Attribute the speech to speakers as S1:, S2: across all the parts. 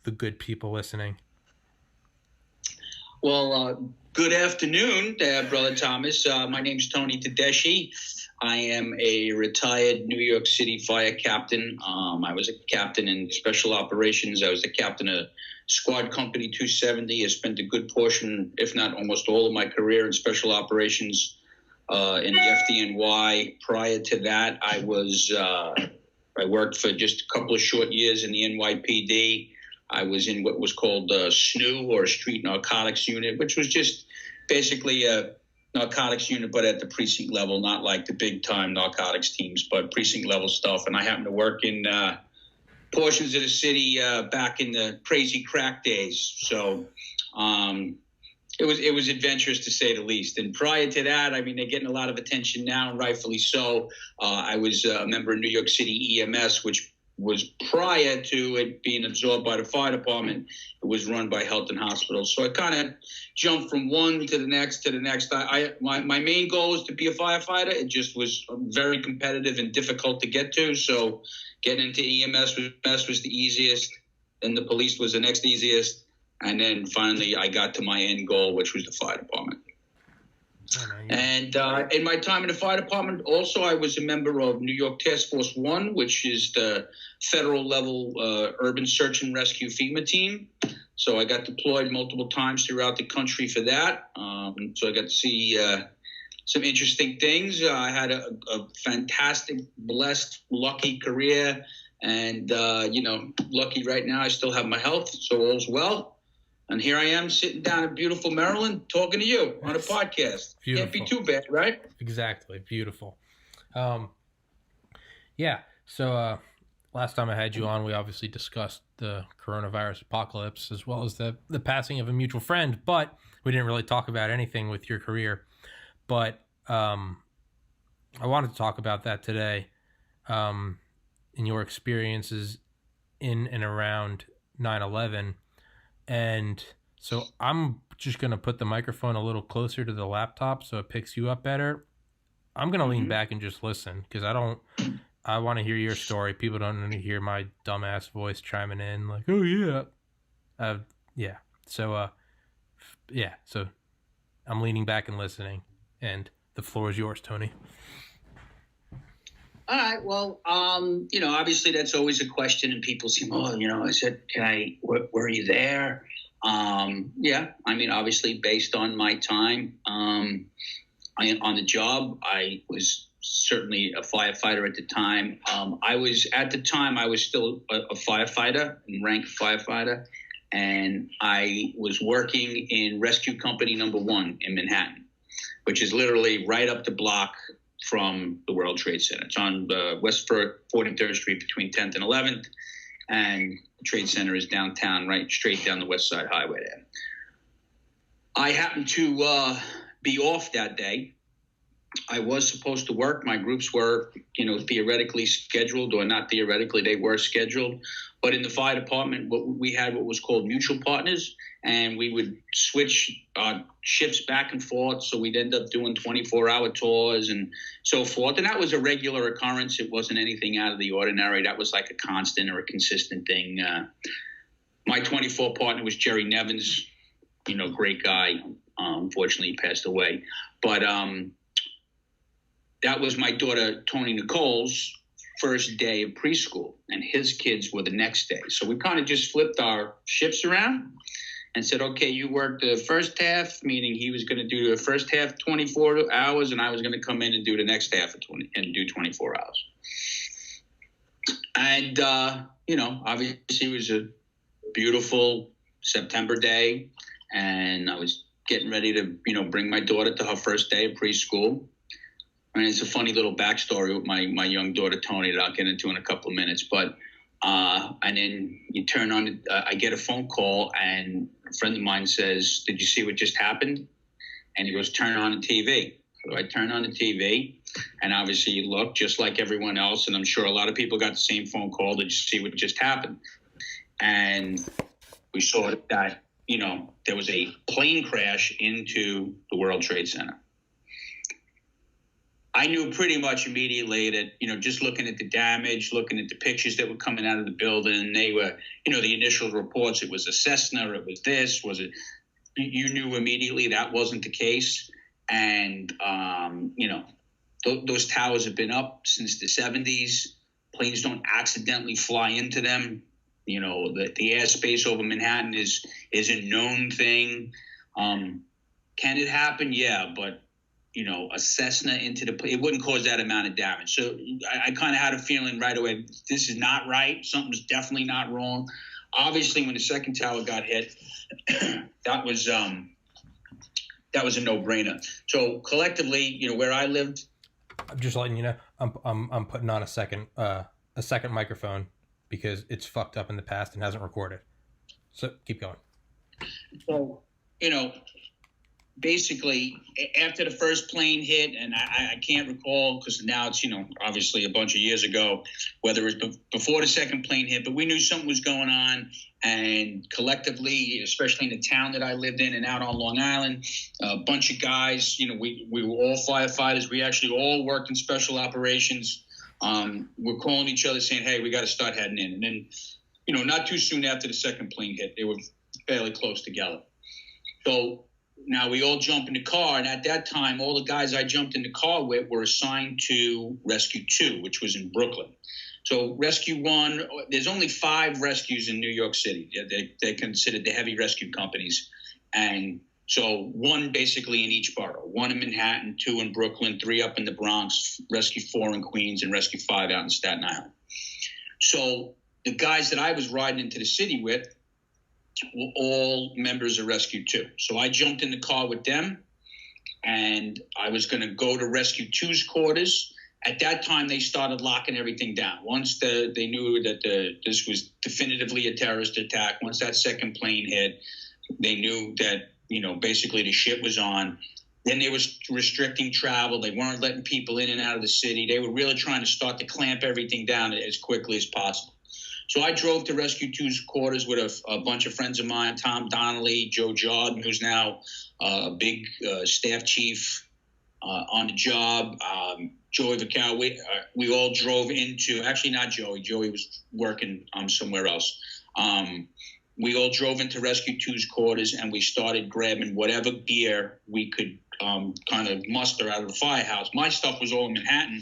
S1: the good people listening?
S2: Well, good afternoon, Brother Thomas. My name's Tony Tedeschi. I am a retired New York City fire captain. I was a captain in special operations. I was the captain of Squad Company 270. I spent a good portion, if not almost all of my career in special operations in the FDNY. Prior to that, I worked for just a couple of short years in the NYPD. I was in what was called SNU, or Street Narcotics Unit, which was just basically a narcotics unit, but at the precinct level, not like the big time narcotics teams, but precinct level stuff. And I happened to work in portions of the city back in the crazy crack days. So it was adventurous to say the least. And prior to that, I mean, they're getting a lot of attention now, and rightfully so. I was a member of New York City EAMs, which was prior to it being absorbed by the fire department. It was run by Health and Hospitals. So I kind of jumped from one to the next to the next. My main goal was to be a firefighter. It just was very competitive and difficult to get to. So getting into EMS was the easiest. Then the police was the next easiest. And then finally I got to my end goal, which was the fire department. And in my time in the fire department, also I was a member of New York Task Force 1, which is the federal level urban search and rescue FEMA team. So I got deployed multiple times throughout the country for that. So I got to see some interesting things. I had a fantastic, blessed, lucky career. And, lucky right now I still have my health, so all's well. And here I am sitting down in beautiful Maryland talking to you on a podcast. Beautiful. Can't be too bad, right?
S1: Exactly. Beautiful. So last time I had you on, we obviously discussed the coronavirus apocalypse as well as the passing of a mutual friend, but we didn't really talk about anything with your career. But I wanted to talk about that today, in your experiences in and around 9/11. And so I'm just going to put the microphone a little closer to the laptop so it picks you up better. I'm going to lean back and just listen because I want to hear your story. People don't want to hear my dumbass voice chiming in like, oh, yeah. So I'm leaning back and listening. And the floor is yours, Tony.
S2: All right. Well, obviously that's always a question, and people say, I said, were you there? Obviously based on my time on the job, I was certainly a firefighter at the time. I was still a firefighter, rank firefighter, and I was working in Rescue Company number 1 in Manhattan, which is literally right up the block from the World Trade Center. It's on West 43rd Street between 10th and 11th, and the Trade Center is downtown, right straight down the West Side Highway there. I happened to be off that day. I was supposed to work. My groups were, theoretically scheduled, or not theoretically, they were scheduled. But in the fire department, we had what was called mutual partners, and we would switch shifts back and forth. So we'd end up doing 24-hour tours and so forth. And that was a regular occurrence. It wasn't anything out of the ordinary. That was like a constant or a consistent thing. My 24 partner was Jerry Nevins, great guy. Unfortunately, he passed away. But that was my daughter, Tony Nicole's first day of preschool, and his kids were the next day. So we kind of just flipped our shifts around and said, okay, you work the first half, meaning he was going to do the first half 24 hours, and I was going to come in and do the next half of 24 hours. And, obviously it was a beautiful September day, and I was getting ready to, bring my daughter to her first day of preschool. And it's a funny little backstory with my young daughter, Tony, that I'll get into in a couple of minutes. But and then you turn on, I get a phone call, and a friend of mine says, did you see what just happened? And he goes, turn on the TV. So I turn on the TV, and obviously you look just like everyone else. And I'm sure a lot of people got the same phone call. Did you see what just happened? And we saw that, there was a plane crash into the World Trade Center. I knew pretty much immediately that, just looking at the damage, looking at the pictures that were coming out of the building, they were, the initial reports, it was a Cessna, it was this, was it, you knew immediately that wasn't the case. And, those towers have been up since the 70s. Planes don't accidentally fly into them. The airspace over Manhattan is a known thing. Can it happen? Yeah, but a Cessna into it wouldn't cause that amount of damage. So I kind of had a feeling right away, this is not right. Something's definitely not wrong. Obviously, when the second tower got hit, that was a no-brainer. So collectively, where I lived,
S1: I'm just letting you know, I'm putting on a second microphone because it's fucked up in the past and hasn't recorded. So keep going.
S2: So, basically after the first plane hit, and I can't recall because now it's, obviously a bunch of years ago, whether it was before the second plane hit, but we knew something was going on. And collectively, especially in the town that I lived in and out on Long Island, a bunch of guys, we were all firefighters. We actually all worked in special operations. We're calling each other saying, hey, we got to start heading in. And then, not too soon after the second plane hit, they were fairly close together. So now we all jump in the car. And at that time, all the guys I jumped in the car with were assigned to Rescue 2, which was in Brooklyn. So Rescue 1, there's only 5 rescues in New York City. They're considered the heavy rescue companies. And so 1 basically in each borough, 1 in Manhattan, 2 in Brooklyn, 3 up in the Bronx, Rescue 4 in Queens, and Rescue 5 out in Staten Island. So the guys that I was riding into the city with were all members of Rescue 2. So I jumped in the car with them, and I was going to go to Rescue 2's quarters. At that time, they started locking everything down. Once they knew that this was definitively a terrorist attack, once that second plane hit, they knew that, basically the shit was on. Then they was restricting travel. They weren't letting people in and out of the city. They were really trying to start to clamp everything down as quickly as possible. So I drove to Rescue 2's quarters with a bunch of friends of mine, Tom Donnelly, Joe Jordan, who's now a big staff chief on the job, Joey Vaccaro. We all drove into, actually not Joey. Joey was working somewhere else. We all drove into Rescue 2's quarters, and we started grabbing whatever gear we could kind of muster out of the firehouse. My stuff was all in Manhattan,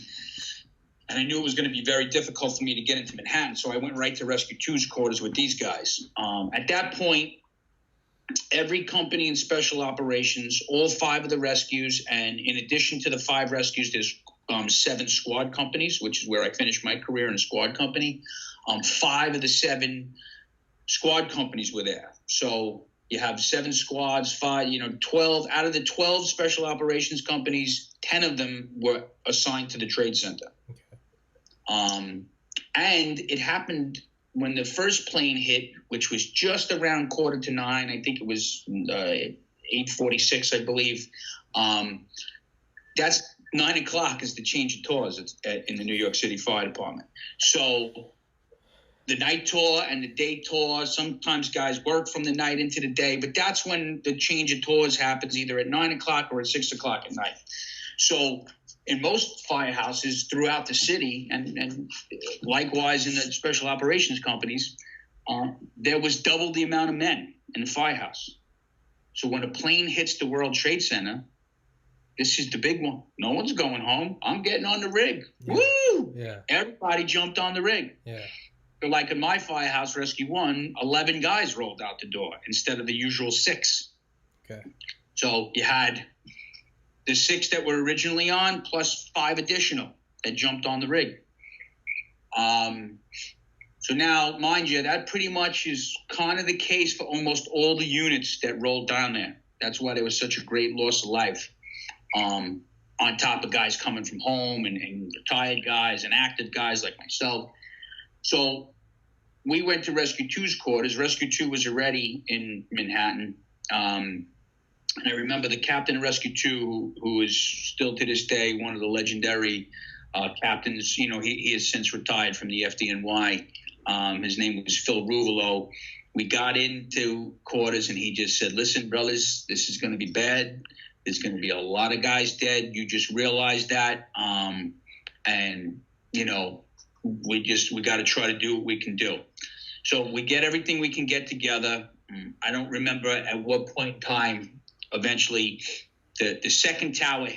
S2: and I knew it was going to be very difficult for me to get into Manhattan, so I went right to Rescue 2's quarters with these guys. At that point, every company in special operations, all 5 of the rescues, and in addition to the 5 rescues, there's 7 squad companies, which is where I finished my career in a squad company. 5 of the 7 squad companies were there. So you have 7 squads, 12 out of the 12 special operations companies, 10 of them were assigned to the Trade Center. Okay. And it happened when the first plane hit, which was just around 8:45, I think it was 8:46, I believe. That's 9 o'clock is the change of tours in the New York City Fire Department. So the night tour and the day tour, sometimes guys work from the night into the day, but that's when the change of tours happens, either at 9 o'clock or at 6 o'clock at night. So in most firehouses throughout the city, and likewise in the special operations companies, there was double the amount of men in the firehouse. So when a plane hits the World Trade Center, this is the big one. No one's going home. I'm getting on the rig. Yeah. Woo! Yeah. Everybody jumped on the rig. Yeah. So like in my firehouse, Rescue 1, 11 guys rolled out the door instead of the usual 6. Okay. So you had the 6 that were originally on, plus 5 additional that jumped on the rig. So now, mind you, that pretty much is kind of the case for almost all the units that rolled down there. That's why there was such a great loss of life. On top of guys coming from home and retired guys and active guys like myself. So we went to Rescue 2's quarters. Rescue 2 was already in Manhattan. And I remember the captain of Rescue 2, who is still to this day one of the legendary captains. He has since retired from the FDNY. His name was Phil Ruvolo. We got into quarters, and he just said, listen, brothers, this is going to be bad. There's going to be a lot of guys dead. You just realize that. And, you know, we got to try to do what we can do. So we get everything we can get together. I don't remember at what point in time, eventually, the second tower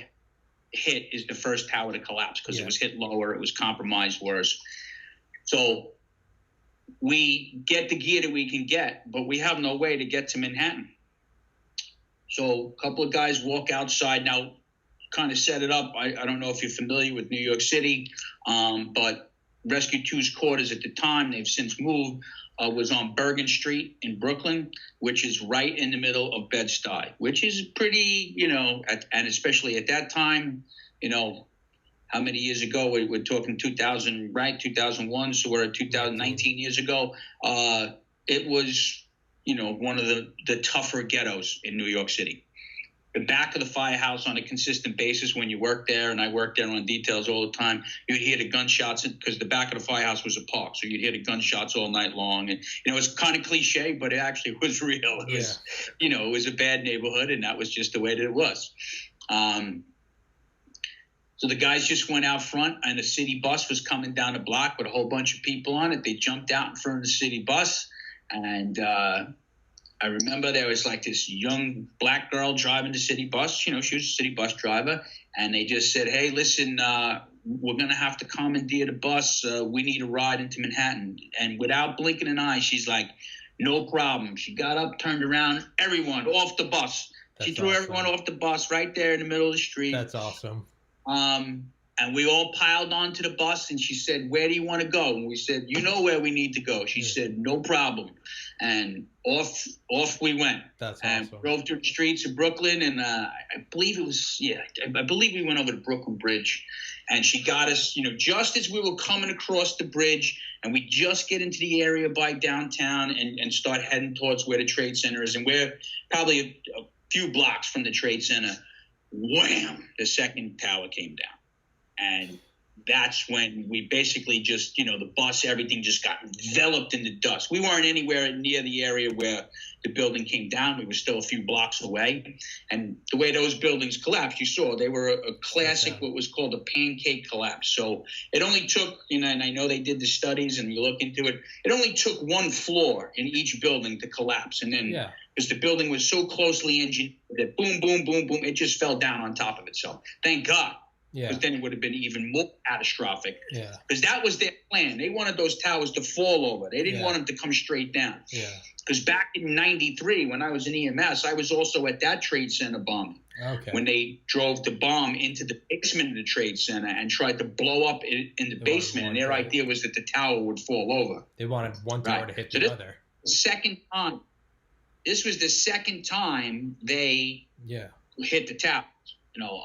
S2: hit is the first tower to collapse because it was hit lower. It was compromised worse. So we get the gear that we can get, but we have no way to get to Manhattan. So a couple of guys walk outside. Now, kind of set it up. I don't know if you're familiar with New York City, but Rescue 2's quarters at the time, they've since moved, was on Bergen Street in Brooklyn, which is right in the middle of Bed-Stuy, which is pretty, you know, and especially at that time, you know, how many years ago? We're talking 2000, right? 2001, so we're at 2019 years ago. It was, you know, one of the tougher ghettos in New York City. The back of the firehouse on a consistent basis when you work there, and I worked there on details all the time, you'd hear the gunshots because the back of the firehouse was a park. So you'd hear the gunshots all night long. And, you know, it's kind of cliche, but it actually was real. It was, you know, it was a bad neighborhood, and that was just the way that it was. So the guys just went out front, and a city bus was coming down the block with a whole bunch of people on it. They jumped out in front of the city bus, and I remember there was like this young black girl driving the city bus. You know, she was a city bus driver. And they just said, hey, listen, we're going to have to commandeer the bus. We need a ride into Manhattan. And without blinking an eye, she's like, no problem. She got up, turned around, everyone off the bus. She threw everyone off the bus right there in the middle of the street.
S1: That's awesome.
S2: And we all piled onto the bus, and she said, where do you want to go? And we said, you know where we need to go. She said, no problem. And off we went.
S1: That's
S2: and
S1: awesome.
S2: Drove through the streets of Brooklyn, and I believe it was, I believe we went over the Brooklyn Bridge. And she got us, you know, just as we were coming across the bridge, and we just get into the area by downtown and start heading towards where the Trade Center is. And we're probably a few blocks from the Trade Center. Wham! The second tower came down. And that's when we basically just, you know, the bus, everything just got enveloped in the dust. We weren't anywhere near the area where the building came down. We were still a few blocks away. And the way those buildings collapsed, you saw, they were a classic, what was called a pancake collapse. So it only took, you know, and I know they did the studies and you look into it, it only took one floor in each building to collapse. And then because the building was so closely engineered that boom, boom, boom, boom, it just fell down on top of itself. Thank God. Because then it would have been even more catastrophic. Because that was their plan. They wanted those towers to fall over. They didn't want them to come straight down. Because back in '93, when I was in EMS, I was also at that Trade Center bombing. When they drove the bomb into the basement of the Trade Center and tried to blow up in the basement. And their idea was that the tower would fall over.
S1: They wanted one tower to hit the other.
S2: This was the second time they hit the tower. You know,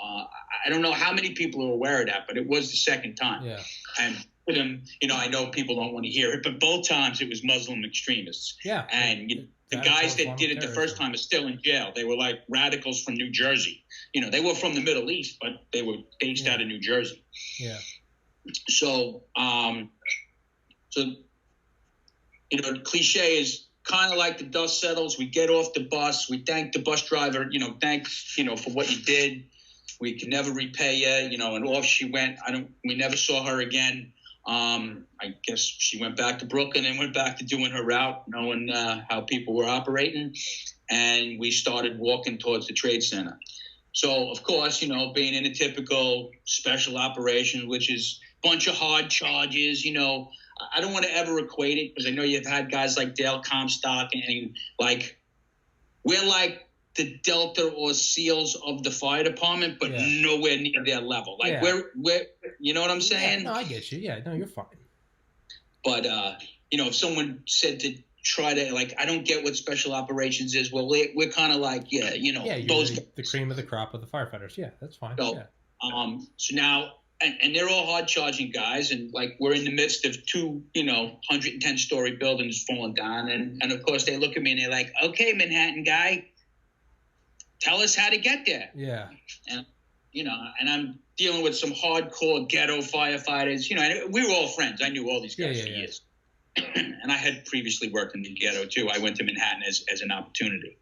S2: I don't know how many people are aware of that, but it was the second time. And, you know, I know people don't want to hear it, but both times it was Muslim extremists. And the guys that did it the first time are still in jail. They were like radicals from New Jersey. You know, they were from the Middle East, but they were based out of New Jersey. So, you know, the cliche is kind of like the dust settles. We get off the bus. We thank the bus driver, you know, thanks, you know, for what you did. We can never repay you, you know, and off she went. We never saw her again. I guess she went back to Brooklyn and went back to doing her route, knowing how people were operating. And we started walking towards the Trade Center. So, of course, you know, being in a typical special operation, which is a bunch of hard charges, you know, I don't want to ever equate it because I know you've had guys like Dale Comstock and like, we're like the Delta or SEALs of the fire department, but nowhere near their level. Like we're, you know what I'm saying?
S1: No, I get you. Yeah, no, you're fine.
S2: But, you know, if someone said to try to, like, I don't get what special operations is. Well, we're kind of like, you know,
S1: those the cream of the crop of the firefighters. Yeah, that's fine.
S2: So, so now, and they're all hard charging guys. And like, we're in the midst of two, you know, 110-story buildings falling down. And of course they look at me and they're like, okay, Manhattan guy, tell us how to get there. And, you know, and I'm dealing with some hardcore ghetto firefighters, you know, and we were all friends. I knew all these guys for years. And I had previously worked in the ghetto too. I went to Manhattan as an opportunity.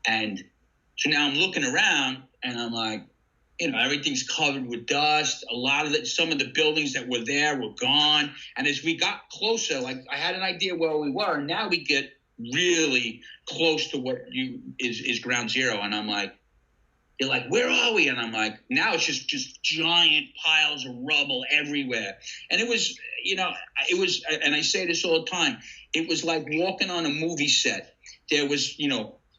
S2: And So now I'm looking around and I'm like, everything's covered with dust. Some of the buildings that were there were gone. And as we got closer, like I had an idea where we were, and now we get really close to what is ground zero. And I'm like, they're like, where are we? And I'm like, now it's just giant piles of rubble everywhere. And it was, and I say this all the time, it was like walking on a movie set. There was,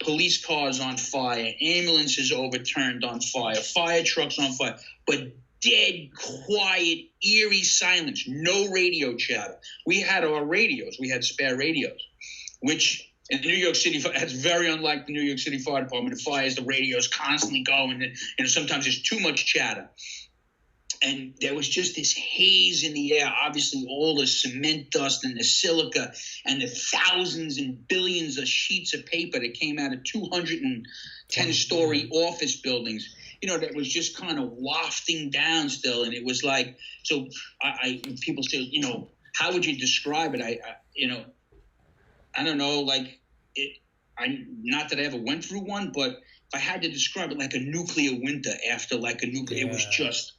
S2: police cars on fire, ambulances overturned on fire trucks on fire, but dead, quiet, eerie silence, no radio chatter. We had our radios. We had spare radios, which in New York City, that's very unlike the New York City Fire Department. The fires, the radios constantly going, and sometimes there's too much chatter. And there was just this haze in the air, obviously all the cement dust and the silica and the thousands and billions of sheets of paper that came out of 210-story office buildings, that was just kind of wafting down still. And it was like, so people say, how would you describe it? I don't know, like not that I ever went through one, but if I had to describe it, like a nuclear winter after like a nuclear, it was just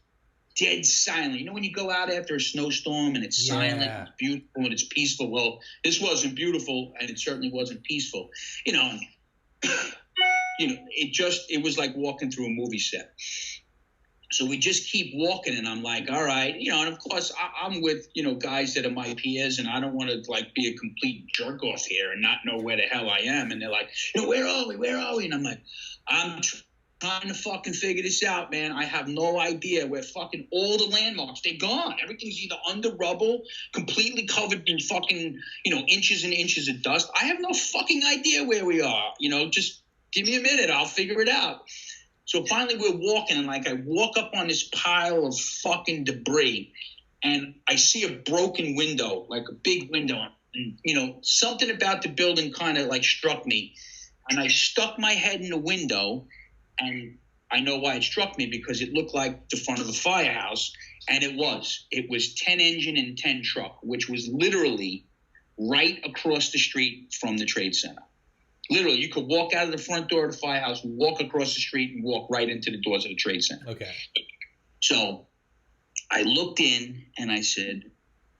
S2: dead silent. When you go out after a snowstorm and it's silent, it's beautiful and it's peaceful. Well, this wasn't beautiful and it certainly wasn't peaceful. It was like walking through a movie set. So we just keep walking, and I'm like, all right, and of course I'm with, guys that are my peers, and I don't want to like be a complete jerk off here and not know where the hell I am. And they're like, where are we? Where are we? And I'm like, I'm trying to fucking figure this out, man. I have no idea where fucking all the landmarks, they're gone. Everything's either under rubble, completely covered in fucking, inches and inches of dust. I have no fucking idea where we are. Just give me a minute. I'll figure it out. So finally we're walking, and like I walk up on this pile of fucking debris, and I see a broken window, like a big window. And, something about the building kind of like struck me. And I stuck my head in the window, and I know why it struck me, because it looked like the front of a firehouse. And it was 10 engine and 10 truck, which was literally right across the street from the Trade Center. Literally, you could walk out of the front door of the firehouse, walk across the street, and walk right into the doors of the Trade Center.
S1: Okay.
S2: So I looked in, and I said,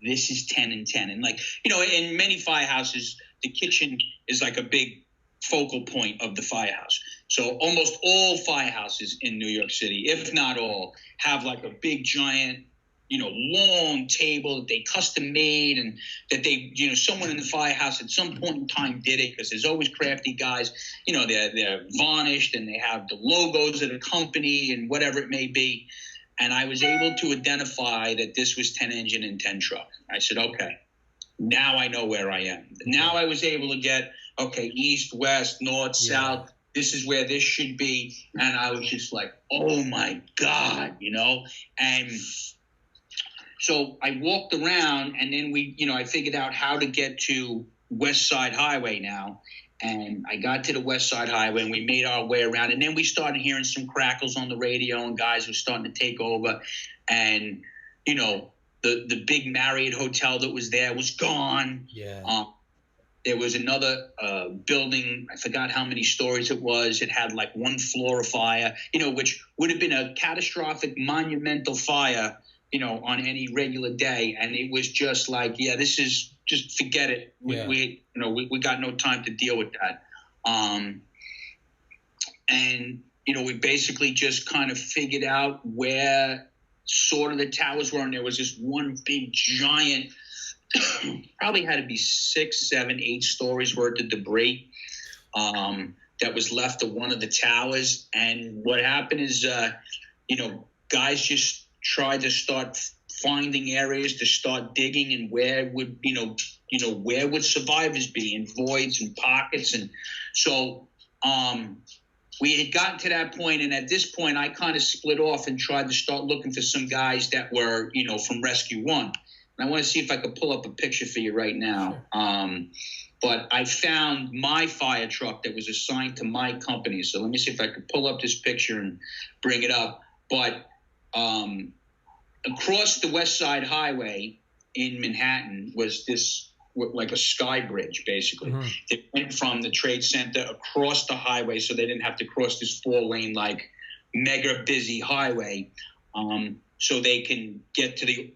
S2: this is 10 and 10. And like, in many firehouses, the kitchen is like a big focal point of the firehouse. So almost all firehouses in New York City, if not all, have like a big giant, long table that they custom made, and that they, someone in the firehouse at some point in time did it, because there's always crafty guys, they're varnished and they have the logos of the company and whatever it may be. And I was able to identify that this was 10 engine and 10 truck. I said, okay, now I know where I am. Now I was able to get, okay, east, west, north, south. This is where this should be. And I was just like, oh my God, and so I walked around, and then I figured out how to get to West Side Highway now. And I got to the West Side Highway, and we made our way around. And then we started hearing some crackles on the radio, and guys were starting to take over. And, the big Marriott hotel that was there was gone.
S1: Yeah.
S2: There was another building, I forgot how many stories it was. It had like one floor of fire, which would have been a catastrophic, monumental fire, on any regular day. And it was just like, this is just forget it. We got no time to deal with that. And we basically just kind of figured out where sort of the towers were. And there was this one big giant, probably had to be 6, 7, 8 stories worth of debris that was left of one of the towers. And what happened is, guys just tried to start finding areas to start digging, and where would where would survivors be, in voids and pockets. And so we had gotten to that point, and at this point I kind of split off and tried to start looking for some guys that were from Rescue 1. And I want to see if I could pull up a picture for you right now. But I found my fire truck that was assigned to my company. So let me see if I could pull up this picture and bring it up. But across the West Side Highway in Manhattan was this like a sky bridge, basically.
S1: Mm-hmm.
S2: They went from the Trade Center across the highway, so they didn't have to cross this 4-lane, like, mega busy highway, so they can get to the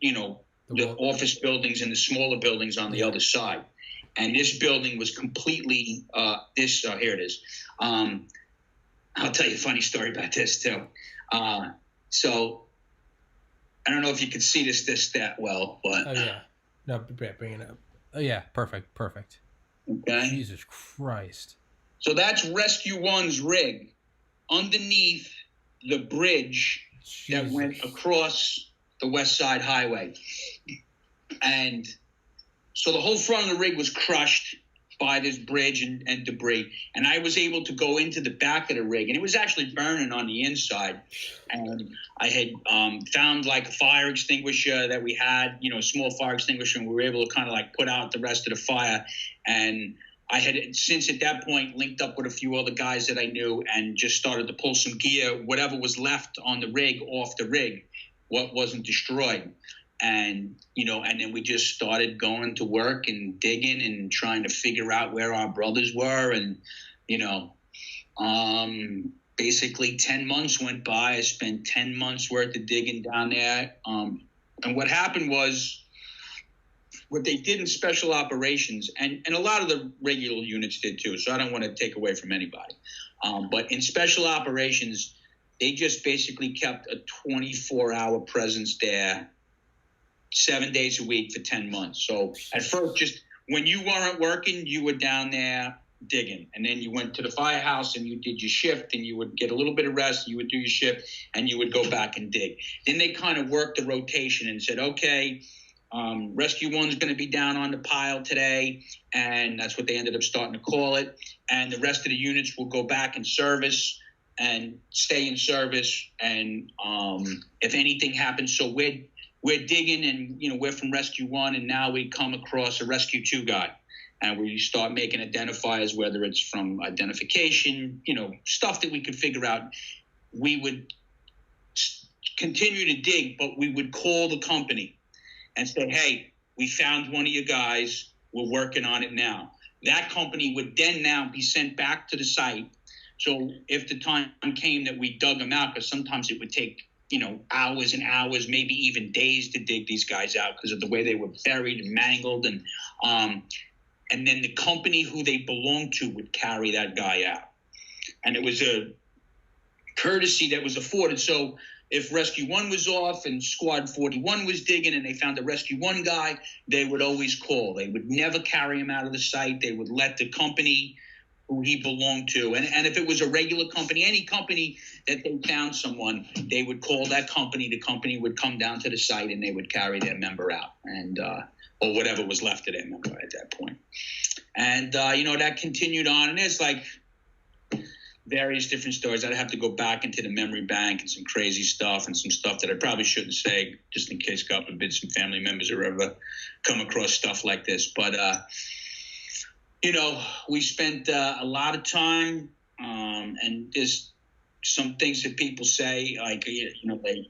S2: office buildings and the smaller buildings on the other side. And this building was completely here it is. I'll tell you a funny story about this too. So I don't know if you can see this that well, but
S1: oh yeah, no, bring it up. Oh yeah, perfect.
S2: Okay.
S1: Jesus Christ.
S2: So that's Rescue One's rig underneath the bridge that went across the West Side Highway. And so the whole front of the rig was crushed by this bridge and debris. And I was able to go into the back of the rig, and it was actually burning on the inside. And I had found like a fire extinguisher that we had, a small fire extinguisher, and we were able to kind of like put out the rest of the fire. And I had since at that point linked up with a few other guys that I knew and just started to pull some gear, whatever was left on the rig, off the rig, what wasn't destroyed. And, and then we just started going to work and digging and trying to figure out where our brothers were. And, basically 10 months went by. I spent 10 months worth of digging down there. And what happened was, what they did in special operations, and a lot of the regular units did too, so I don't want to take away from anybody. But in special operations, they just basically kept a 24-hour presence there 7 days a week for 10 months. So at first, just when you weren't working, you were down there digging. And then you went to the firehouse and you did your shift, and you would get a little bit of rest, you would do your shift, and you would go back and dig. Then they kind of worked the rotation and said, okay, Rescue One's going to be down on the pile today, and that's what they ended up starting to call it. And the rest of the units will go back in service and stay in service. And if anything happens, so we're digging, and we're from Rescue One, and now we come across a Rescue Two guy, and we start making identifiers, whether it's from identification, stuff that we could figure out. We would continue to dig, but we would call the company and say, hey, we found one of you guys. We're working on it now. That company would then now be sent back to the site. So if the time came that we dug them out, because sometimes it would take, hours and hours, maybe even days to dig these guys out because of the way they were buried and mangled. And then the company who they belonged to would carry that guy out. And it was a courtesy that was afforded. So if Rescue One was off and Squad 41 was digging and they found a Rescue One guy, they would always call. They would never carry him out of the site. They would let the company who he belonged to. And if it was a regular company, any company that they found someone, they would call that company. The company would come down to the site and they would carry their member out, and or whatever was left of their member at that point. And, that continued on. And there's like various different stories. I'd have to go back into the memory bank and some crazy stuff and some stuff that I probably shouldn't say, just in case, God forbid, some family members are ever come across stuff like this. But, we spent a lot of time, and there's some things that people say, like,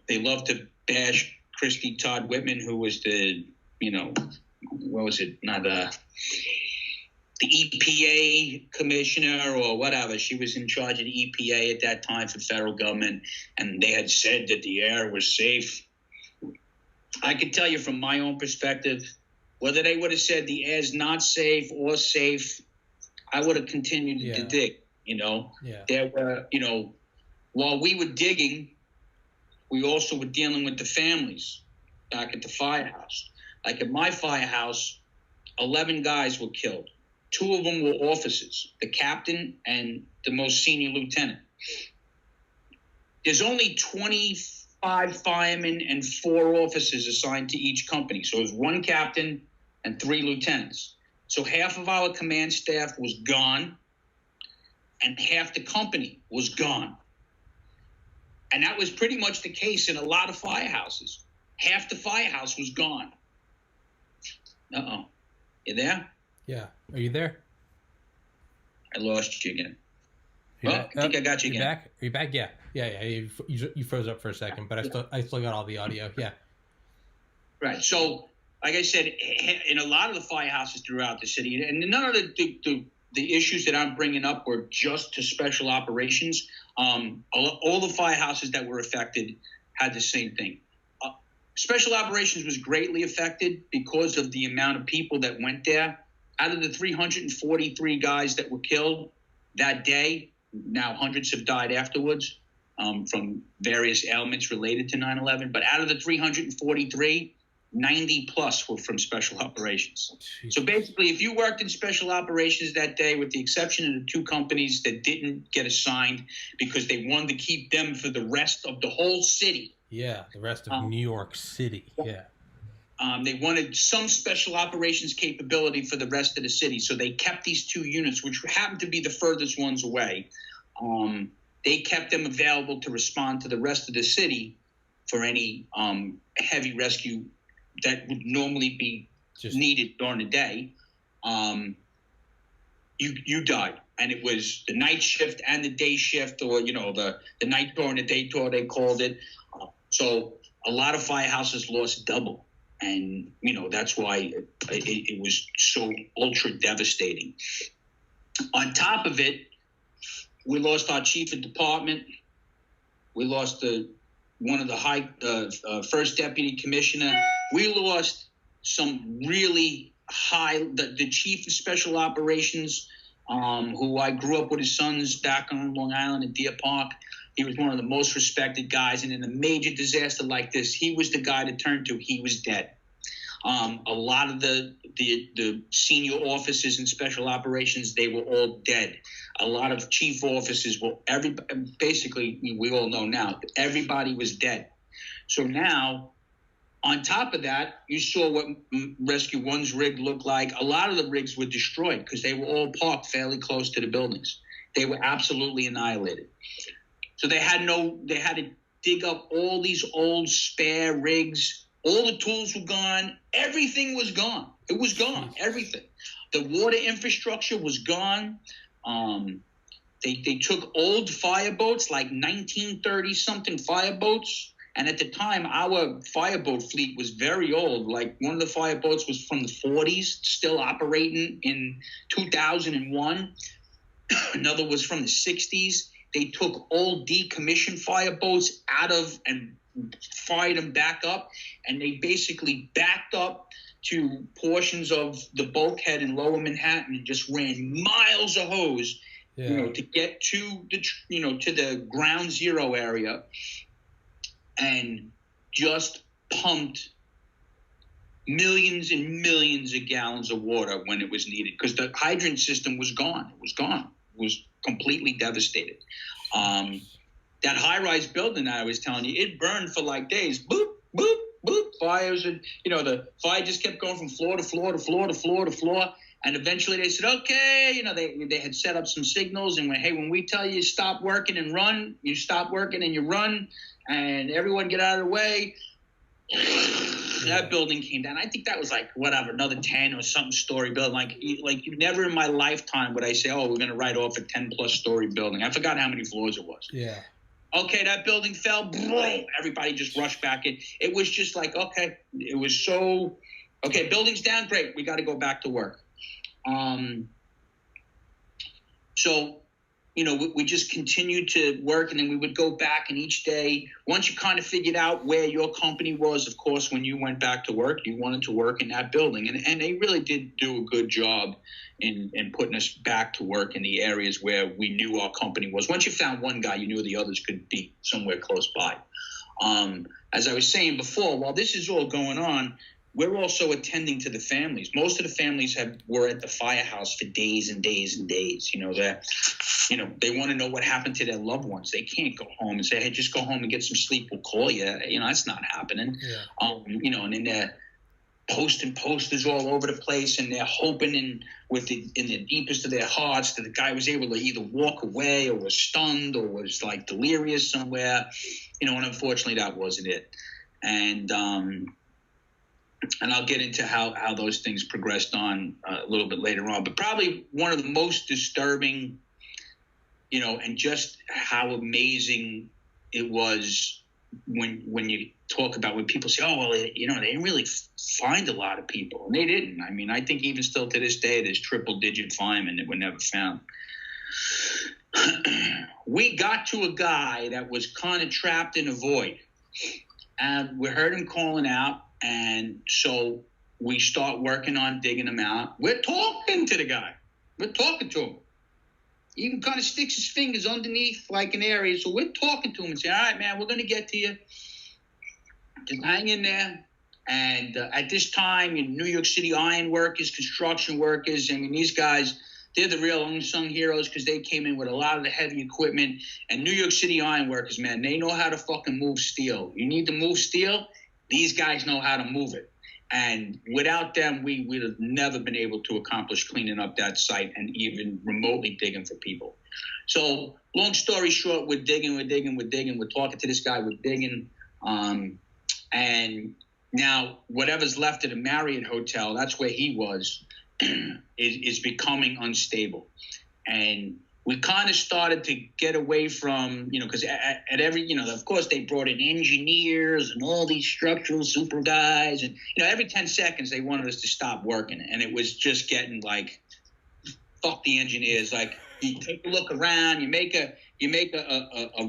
S2: they love to bash Christy Todd Whitman, who was the, what was it? Not the EPA commissioner or whatever. She was in charge of the EPA at that time for federal government, and they had said that the air was safe. I could tell you from my own perspective, whether they would have said the air's not safe or safe, I would have continued to dig,
S1: Yeah.
S2: There were, while we were digging, we also were dealing with the families back at the firehouse. Like at my firehouse, 11 guys were killed. 2 of them were officers, the captain and the most senior lieutenant. There's only 25 firemen and 4 officers assigned to each company. So it was 1 captain and 3 lieutenants. So half of our command staff was gone, and half the company was gone. And that was pretty much the case in a lot of firehouses. Half the firehouse was gone. Uh-oh. You there?
S1: Yeah. Are you there?
S2: I lost you again.
S1: I
S2: think I got you again.
S1: Back? Are you back? Yeah. Yeah. You froze up for a second, but I still got all the audio. Yeah.
S2: Right. So like I said, in a lot of the firehouses throughout the city, and none of the issues that I'm bringing up were just to special operations. All the firehouses that were affected had the same thing. Special operations was greatly affected because of the amount of people that went there. Out of the 343 guys that were killed that day, now hundreds have died afterwards from various ailments related to 9/11. But out of the 343, 90 plus were from special operations. Jeez. So basically, if you worked in special operations that day, with the exception of the 2 companies that didn't get assigned because they wanted to keep them for the rest of the whole city.
S1: Yeah, the rest of New York City. Yeah.
S2: They wanted some special operations capability for the rest of the city. So they kept these 2 units, which happened to be the furthest ones away. They kept them available to respond to the rest of the city for any heavy rescue that would normally be needed during the day. You died. And it was the night shift and the day shift, or, the night tour and the day tour, they called it. So a lot of firehouses lost double. And, that's why it was so ultra devastating. On top of it, we lost our chief of department. We lost one of the first deputy commissioner. We lost some really high, the chief of special operations, who I grew up with his sons back on Long Island in Deer Park. He was one of the most respected guys. And in a major disaster like this, he was the guy to turn to. He was dead. A lot of the senior officers in special operations, they were all dead. A lot of chief officers, basically, we all know now, everybody was dead. So now, on top of that, you saw what Rescue 1's rig looked like. A lot of the rigs were destroyed because they were all parked fairly close to the buildings. They were absolutely annihilated. So they had to dig up all these old spare rigs. All the tools were gone. Everything was gone. It was gone. Everything. The water infrastructure was gone. They took old fireboats, like 1930-something fireboats. And at the time, our fireboat fleet was very old. Like, one of the fireboats was from the 40s, still operating in 2001. Another was from the 60s. They took old decommissioned fireboats out of and fired them back up, and they basically backed up to portions of the bulkhead in Lower Manhattan and just ran miles of hose, to get to the ground zero area, and just pumped millions and millions of gallons of water when it was needed, because the hydrant system was gone. It was gone. It was completely devastated. That high-rise building that I was telling you, it burned for like days. Boop, boop, boop. Fires, and the fire just kept going from floor to floor to floor to floor to floor. And eventually they said, okay, they had set up some signals and went, hey, when we tell you stop working and run, you stop working and you run, and everyone get out of the way. That building came down. I think that was like, another 10 or something story building. Like never in my lifetime would I say, oh, we're going to write off a 10-plus story building. I forgot how many floors it was.
S1: Yeah.
S2: Okay, that building fell. Boom, everybody just rushed back in. It was just like, okay, it was so, okay, building's down, great. We got to go back to work. So, we just continued to work, and then we would go back, and each day, once you kind of figured out where your company was, of course, when you went back to work, you wanted to work in that building. And they really did do a good job in putting us back to work in the areas where we knew our company was. Once you found one guy, you knew the others could be somewhere close by. As I was saying before, while this is all going on, we're also attending to the families. Most of the families were at the firehouse for days and days and days. They want to know what happened to their loved ones. They can't go home and say, hey, just go home and get some sleep. We'll call you. That's not happening. Yeah. And then they're posting posters all over the place, and they're hoping in the deepest of their hearts that the guy was able to either walk away or was stunned or was like delirious somewhere. And unfortunately that wasn't it. And I'll get into how those things progressed on a little bit later on. But probably one of the most disturbing, and just how amazing it was when you talk about when people say, oh, well, they didn't really find a lot of people. And they didn't. I mean, I think even still to this day, there's triple-digit firemen that were never found. We got to a guy that was kind of trapped in a void. And we heard him calling out. And so we start working on digging him out. We're talking to the guy. We're talking to him. He even kind of sticks his fingers underneath like an area. So we're talking to him and saying, all right, man, we're going to get to you. Just hang in there. And at this time, New York City iron workers, construction workers, I mean, these guys, they're the real unsung heroes because they came in with a lot of the heavy equipment. And New York City iron workers, man, they know how to fucking move steel. You need to move steel, these guys know how to move it. And without them, we would have never been able to accomplish cleaning up that site and even remotely digging for people. So long story short, we're digging. We're talking to this guy, we're digging. And now whatever's left of the Marriott Hotel, that's where he was, is becoming unstable. And we kind of started to get away from, because at every, of course they brought in engineers and all these structural super guys. And, every 10 seconds they wanted us to stop working. And it was just getting like, fuck the engineers. Like, you take a look around, you make a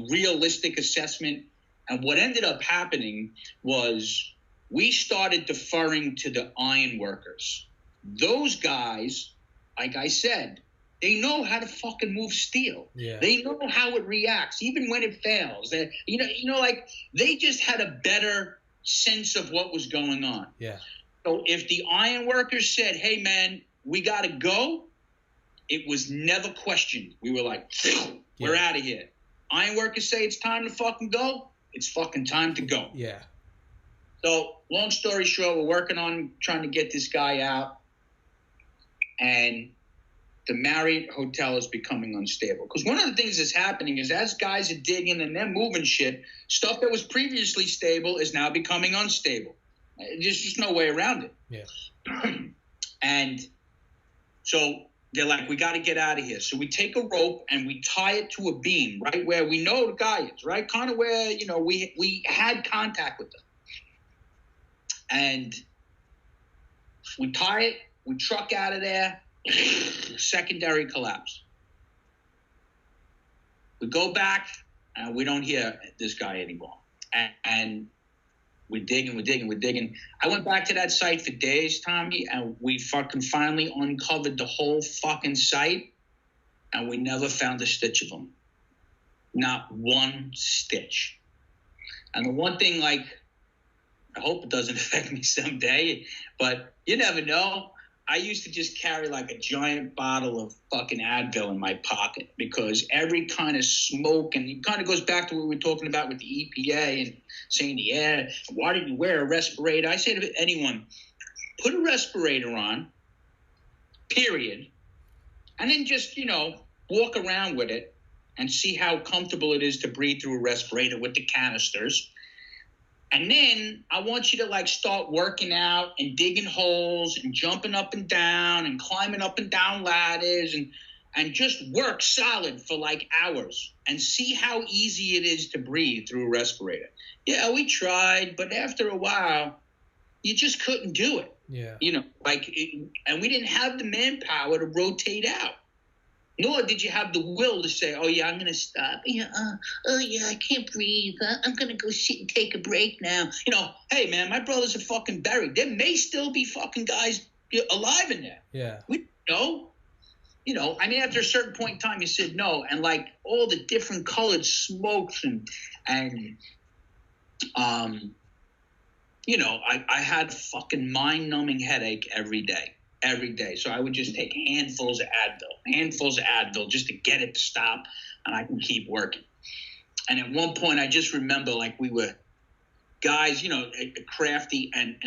S2: realistic assessment. And what ended up happening was we started deferring to the iron workers. Those guys, like I said, they know how to fucking move steel. Yeah. They know how it reacts, even when it fails. They, they just had a better sense of what was going on.
S1: Yeah.
S2: So if the iron workers said, hey, man, we got to go, it was never questioned. We were like, we're out of here. Iron workers say it's time to fucking go, it's fucking time to go.
S1: Yeah.
S2: So long story short, we're working on trying to get this guy out. And the Marriott Hotel is becoming unstable. Because one of the things that's happening is as guys are digging and they're moving shit, stuff that was previously stable is now becoming unstable. There's just no way around it.
S1: Yeah.
S2: And so they're like, we got to get out of here. So we take a rope and we tie it to a beam, right where we know the guy is, right? Kind of where, we had contact with them. And we tie it, we truck out of there. Secondary collapse. We go back and we don't hear this guy anymore. And we're digging. I went back to that site for days, Tommy, and we fucking finally uncovered the whole fucking site, and we never found a stitch of them. Not one stitch. And the one thing, I hope it doesn't affect me someday, but you never know. I used to just carry a giant bottle of fucking Advil in my pocket because every kind of smoke, and it kind of goes back to what we were talking about with the EPA and saying, why didn't you wear a respirator? I say to anyone, put a respirator on, period, and then just, walk around with it and see how comfortable it is to breathe through a respirator with the canisters. And then I want you to start working out and digging holes and jumping up and down and climbing up and down ladders and just work solid for hours and see how easy it is to breathe through a respirator. Yeah, we tried, but after a while, you just couldn't do it.
S1: Yeah.
S2: And we didn't have the manpower to rotate out. Nor did you have the will to say, oh, yeah, I'm going to stop. I can't breathe. I'm going to go sit and take a break now. Hey, man, my brothers are fucking buried. There may still be fucking guys alive in there.
S1: Yeah.
S2: We don't know. After a certain point in time, you said no. And, all the different colored smokes and I had a fucking mind-numbing headache every day. So I would just take handfuls of Advil just to get it to stop, and I can keep working. And at one point, I just remember we were guys, crafty, and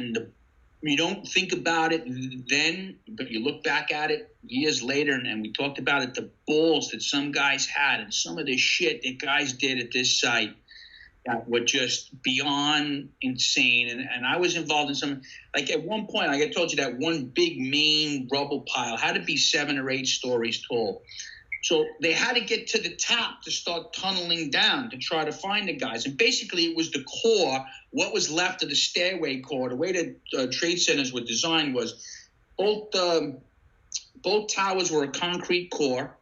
S2: you don't think about it then, but you look back at it years later, and we talked about it, the balls that some guys had and some of the shit that guys did at this site that were just beyond insane. And I was involved in some, at one point, I told you that one big main rubble pile had to be 7 or 8 stories tall. So they had to get to the top to start tunneling down to try to find the guys. And basically it was the core, what was left of the stairway core. The way that trade centers were designed was both towers were a concrete core,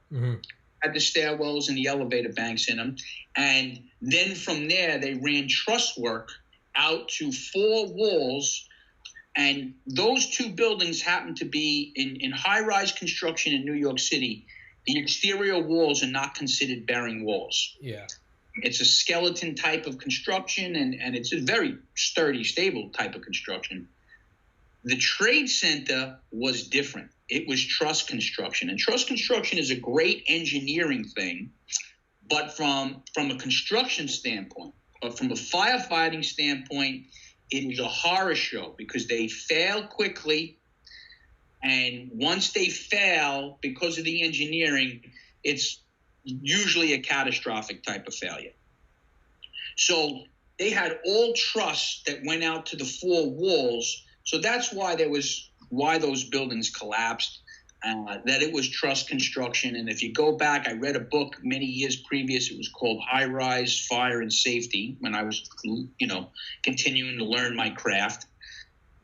S2: had the stairwells and the elevator banks in them. And then from there, they ran truss work out to 4 walls. And those 2 buildings happened to be in high-rise construction in New York City. The exterior walls are not considered bearing walls.
S1: Yeah.
S2: It's a skeleton type of construction, and it's a very sturdy, stable type of construction. The trade center was different. It was truss construction. And truss construction is a great engineering thing, but from a construction standpoint, but from a firefighting standpoint, it is a horror show because they fail quickly. And once they fail, because of the engineering, it's usually a catastrophic type of failure. So they had all truss that went out to the 4 walls. So that's why those buildings collapsed, that it was truss construction. And if you go back, I read a book many years previous. It was called High Rise Fire and Safety when I was, continuing to learn my craft.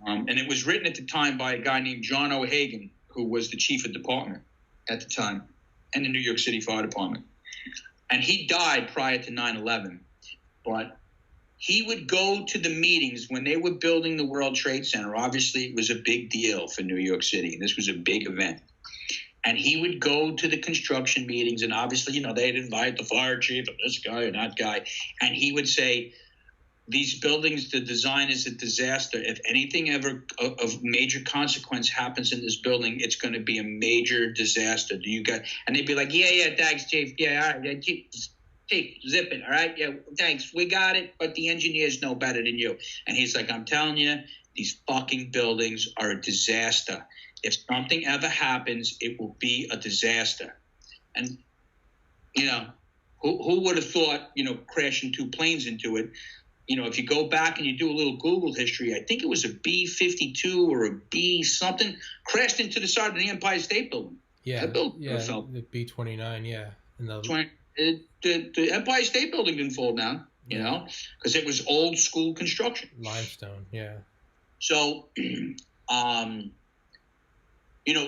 S2: And it was written at the time by a guy named John O'Hagan, who was the chief of department at the time in the New York City Fire Department. And he died prior to 9/11. But he would go to the meetings when they were building the World Trade Center. Obviously, it was a big deal for New York City. This was a big event. And he would go to the construction meetings, and obviously, they'd invite the fire chief and this guy and that guy. And he would say, these buildings, the design is a disaster. If anything ever of major consequence happens in this building, it's going to be a major disaster. Do you got? And they'd be like, yeah, thanks, chief. Yeah, all right, chief, zip it, all right? Yeah, thanks, we got it, but the engineers know better than you. And he's like, I'm telling you, these fucking buildings are a disaster. If something ever happens, it will be a disaster. And, who would have thought, crashing 2 planes into it? If you go back and you do a little Google history, I think it was a B-52 or a B something, crashed into the side of the Empire State Building.
S1: Yeah, the B-29, yeah. The Empire State Building didn't fall down, because it was old school construction. Limestone, yeah.
S2: So,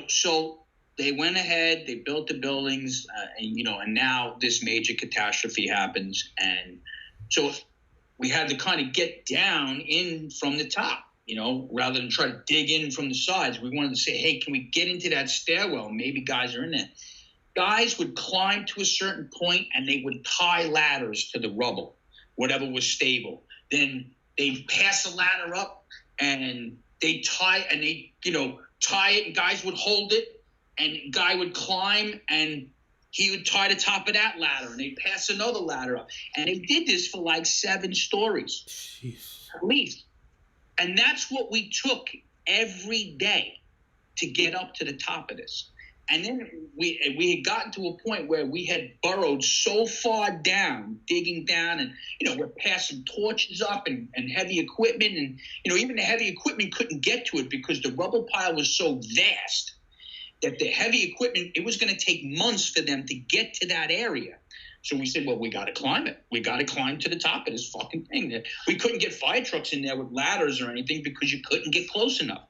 S2: so they went ahead, they built the buildings, and now this major catastrophe happens. And so we had to kind of get down in from the top, rather than try to dig in from the sides. We wanted to say, hey, can we get into that stairwell? Maybe guys are in there. Guys would climb to a certain point and they would tie ladders to the rubble, whatever was stable. Then they'd pass the ladder up and they tie it, and guys would hold it, and a guy would climb and he would tie the top of that ladder, and they'd pass another ladder up. And they did this for like 7 stories.
S1: Jeez.
S2: At least. And that's what we took every day to get up to the top of this. And then we had gotten to a point where we had burrowed so far down, digging down, and, we're passing torches up and heavy equipment. And, even the heavy equipment couldn't get to it because the rubble pile was so vast that the heavy equipment, it was going to take months for them to get to that area. So we said, well, we got to climb it. We got to climb to the top of this fucking thing. We couldn't get fire trucks in there with ladders or anything because you couldn't get close enough.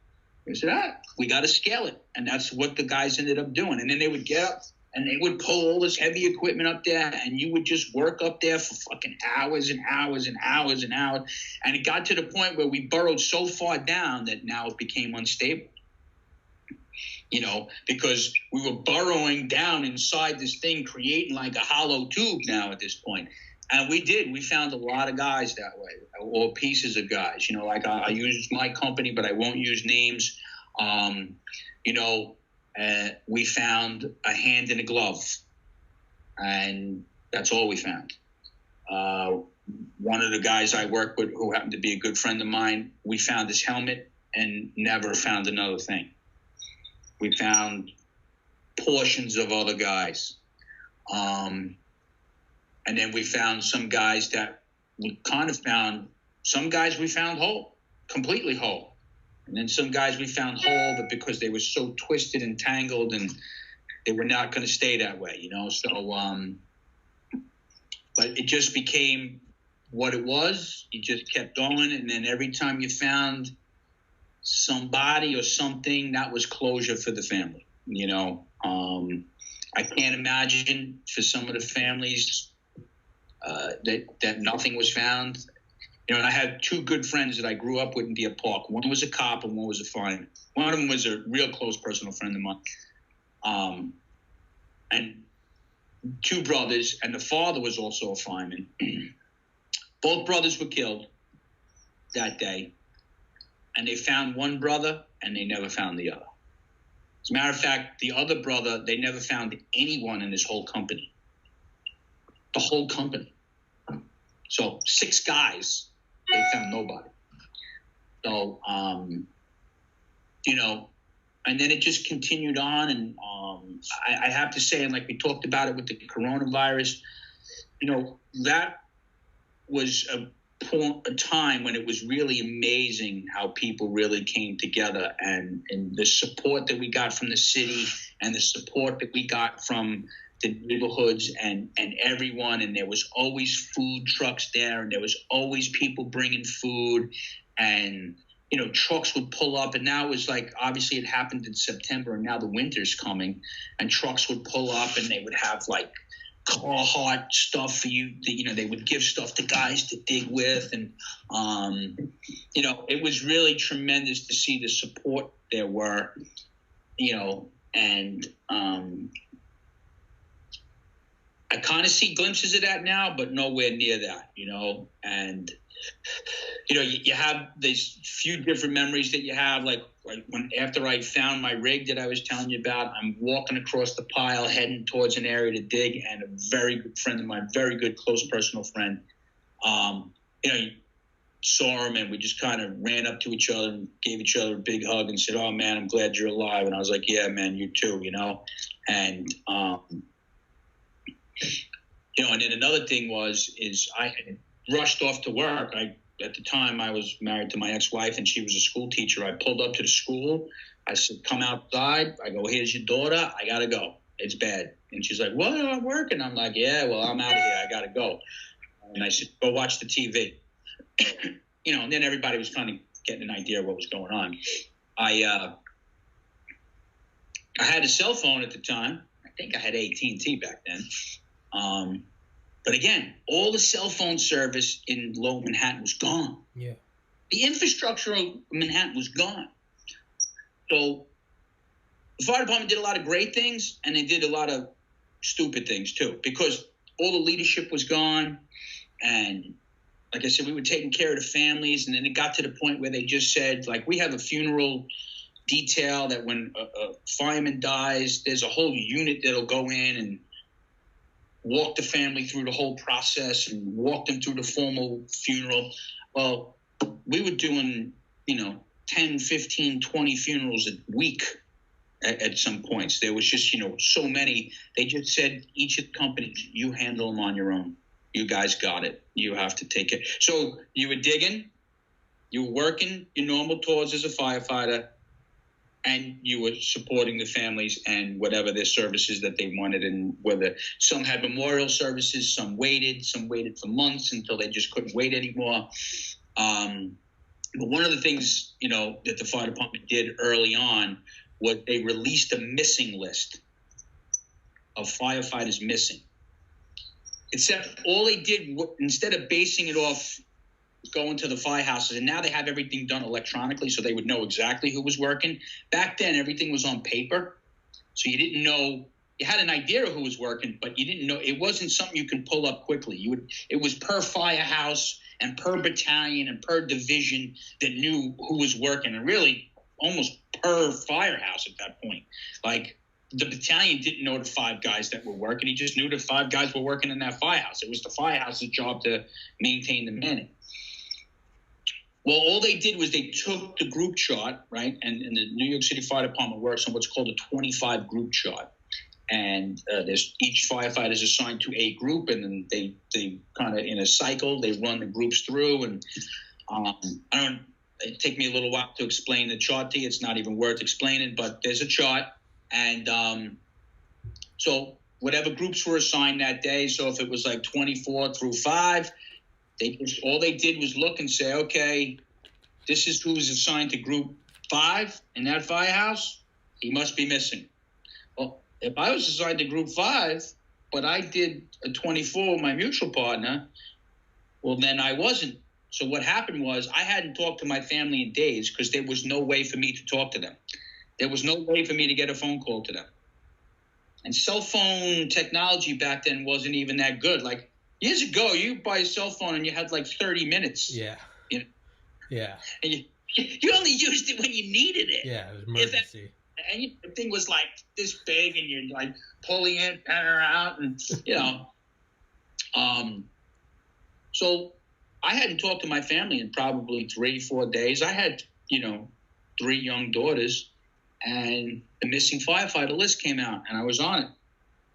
S2: We said, we got to scale it. And that's what the guys ended up doing. And then they would get up and they would pull all this heavy equipment up there, and you would just work up there for fucking hours and hours and hours and hours. And it got to the point where we burrowed so far down that now it became unstable. Because we were burrowing down inside this thing, creating like a hollow tube now at this point. And we found a lot of guys that way, or pieces of guys, like I use my company, but I won't use names. We found a hand in a glove, and that's all we found. One of the guys I work with, who happened to be a good friend of mine, we found his helmet and never found another thing. We found portions of other guys. And then we found some guys that we kind of found, some guys we found whole, completely whole. And then some guys we found whole, but because they were so twisted and tangled and they were not going to stay that way, you know. So, but it just became what it was. You just kept going, and then every time you found somebody or something, that was closure for the family, you know. I can't imagine for some of the families that nothing was found. You know, and I had two good friends that I grew up with in Deer Park. One was a cop and one was a fireman. One of them was a real close personal friend of mine. And two brothers, and the father was also a fireman. Both brothers were killed that day. And they found one brother, and they never found the other. As a matter of fact, the other brother, they never found anyone in his whole company. The whole company. So 6 guys, they found nobody. So, you know, and then it just continued on. And I have to say, and like we talked about it with the coronavirus, you know, that was a time when it was really amazing how people really came together, and the support that we got from the city and the support that we got from the neighborhoods and everyone. And there was always food trucks there, and there was always people bringing food, and, you know, trucks would pull up. And now it was like, obviously it happened in September, and now the winter's coming, and trucks would pull up and they would have like Carhartt stuff for you. You know, they would give stuff to guys to dig with. And, you know, it was really tremendous to see the support there were, you know, and I kind of see glimpses of that now, but nowhere near that, you know. And, you know, you have these few different memories that you have, like when after I found my rig that I was telling you about, I'm walking across the pile heading towards an area to dig, and a very good friend of mine, very good close personal friend, you know, saw him, and we just kind of ran up to each other and gave each other a big hug and said, "Oh man, I'm glad you're alive." And I was like, "Yeah, man, you too," you know. And you know, and then another thing is I had rushed off to work. At the time, I was married to my ex-wife, and she was a school teacher. I pulled up to the school. I said, "Come outside." I go, "Here's your daughter. I got to go. It's bad." And she's like, "What? I'm working." I'm like, "Yeah, well, I'm out of here. I got to go." And I said, "Go watch the TV." You know, and then everybody was kind of getting an idea of what was going on. I had a cell phone at the time. I think I had AT&T back then. But again, all the cell phone service in Lower Manhattan was gone.
S1: Yeah.
S2: The infrastructure of Manhattan was gone. So the fire department did a lot of great things, and they did a lot of stupid things too, because all the leadership was gone. And like I said, we were taking care of the families, and then it got to the point where they just said, like, we have a funeral detail that when a fireman dies, there's a whole unit that'll go in and walk the family through the whole process and walk them through the formal funeral. Well, we were doing, you know, 10, 15, 20 funerals a week at some points. There was just, you know, so many. They just said, each of the companies, you handle them on your own. You guys got it. You have to take it. So you were digging, you were working your normal tours as a firefighter, and you were supporting the families and whatever their services that they wanted. And whether some had memorial services, some waited for months until they just couldn't wait anymore. But one of the things, you know, that the fire department did early on was they released a missing list of firefighters missing. Except all they did, instead of basing it off going to the firehouses, and now they have everything done electronically, so they would know exactly who was working. Back then, everything was on paper, so you didn't know. You had an idea of who was working, but you didn't know. It wasn't something you could pull up quickly. It was per firehouse and per battalion and per division that knew who was working, and really almost per firehouse at that point. Like, the battalion didn't know the 5 guys that were working. He just knew the 5 guys were working in that firehouse. It was the firehouse's job to maintain the manning. Well, all they did was they took the group chart, right? And the New York City Fire Department works on what's called a 25 group chart. And there's each firefighter is assigned to a group, and then they kind of, in a cycle, they run the groups through. And it take me a little while to explain the chart to you. It's not even worth explaining, but there's a chart. And So whatever groups were assigned that day, so if it was like 24 through 5, all they did was look and say, okay, this is who was assigned to group 5 in that firehouse. He must be missing. Well, if I was assigned to group 5, but I did a 24 with my mutual partner, well, then I wasn't. So what happened was I hadn't talked to my family in days because there was no way for me to talk to them. There was no way for me to get a phone call to them. And cell phone technology back then wasn't even that good. Like years ago, you buy a cell phone and you had like 30 minutes.
S1: Yeah.
S2: You know?
S1: Yeah.
S2: And you only used it when you needed it.
S1: Yeah, it was emergency.
S2: And the thing was like this big, and you're like pulling it out, and so I hadn't talked to my family in probably 3-4 days. I had 3 young daughters, and the missing firefighter list came out, and I was on it,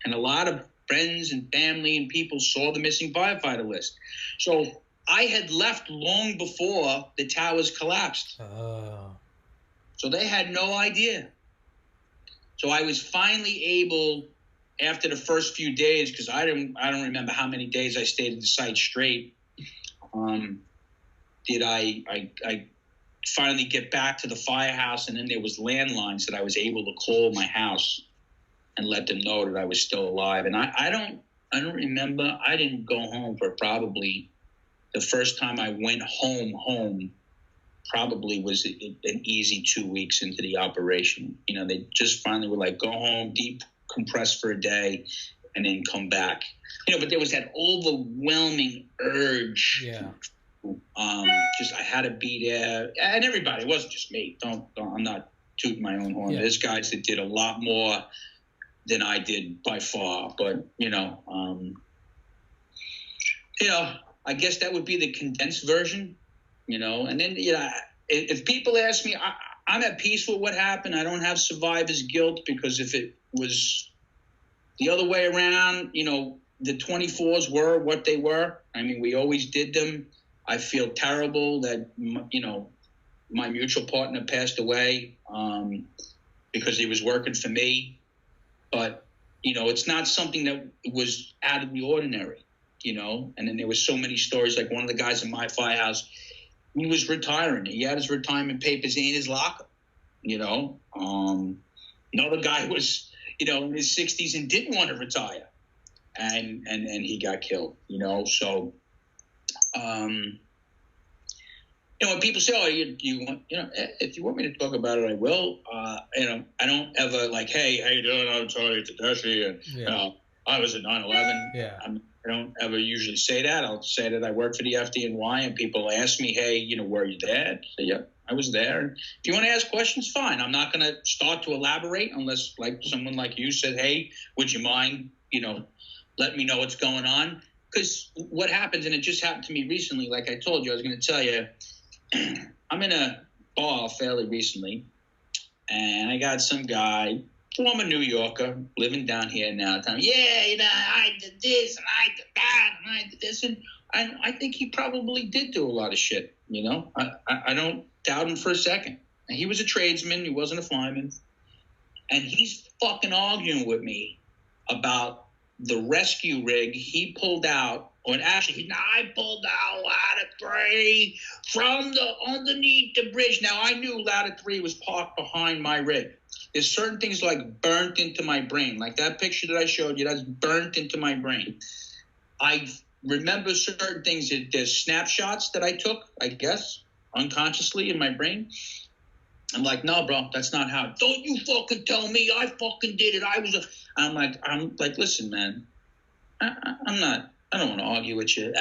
S2: and a lot of friends and family and people saw the missing firefighter list. So I had left long before the towers collapsed.
S1: Oh.
S2: So they had no idea. So I was finally able, after the first few days, because I don't remember how many days I stayed at the site straight. Did I finally get back to the firehouse, and then there was landlines that I was able to call my house and let them know that I was still alive. And I don't remember. I didn't go home for probably the first time I went home. Probably was an easy 2 weeks into the operation. They just finally were like, go home, decompress for a day, and then come back. But there was that overwhelming urge.
S1: Yeah.
S2: Just I had to be there, and everybody. It wasn't just me. I'm not tooting my own horn.
S1: Yeah.
S2: There's guys that did a lot more than I did by far. But I guess that would be the condensed version. And then, if people ask me, I'm at peace with what happened. I don't have survivor's guilt, because if it was the other way around, the 24s were what they were. I mean, we always did them. I feel terrible that, my mutual partner passed away because he was working for me. But, it's not something that was out of the ordinary, And then there was so many stories. Like one of the guys in my firehouse, he was retiring. He had his retirement papers in his locker, Another guy was, in his 60s and didn't want to retire, and he got killed, So, when people say, "Oh, you want," if you want me to talk about it, I will. I don't ever like, "Hey, how you doing? I'm Tony Tedeschi, and I was at 9/11."
S1: Yeah.
S2: I don't ever usually say that. I'll say that I work for the FDNY, and people ask me, "Hey, were you there?" I say, "Yeah, I was there." If you want to ask questions, fine. I'm not going to start to elaborate unless, like, someone like you said, "Hey, would you mind, let me know what's going on?" Because what happens, and it just happened to me recently, like I told you, I was going to tell you, I'm in a bar fairly recently, and I got some guy, former New Yorker, living down here now, telling me, I did this, and I did that, and I did this. And I think he probably did do a lot of shit, I don't doubt him for a second. And he was a tradesman. He wasn't a fireman. And he's fucking arguing with me about the rescue rig he pulled out. Or actually, I pulled out ladder 3 from the underneath the bridge. Now, I knew ladder 3 was parked behind my rig. There's certain things like burnt into my brain. Like that picture that I showed you, that's burnt into my brain. I remember certain things. There's snapshots that I took, I guess, unconsciously in my brain. I'm like, no, bro, that's not how. Don't you fucking tell me I fucking did it. I'm like, listen, man, I don't want to argue with you.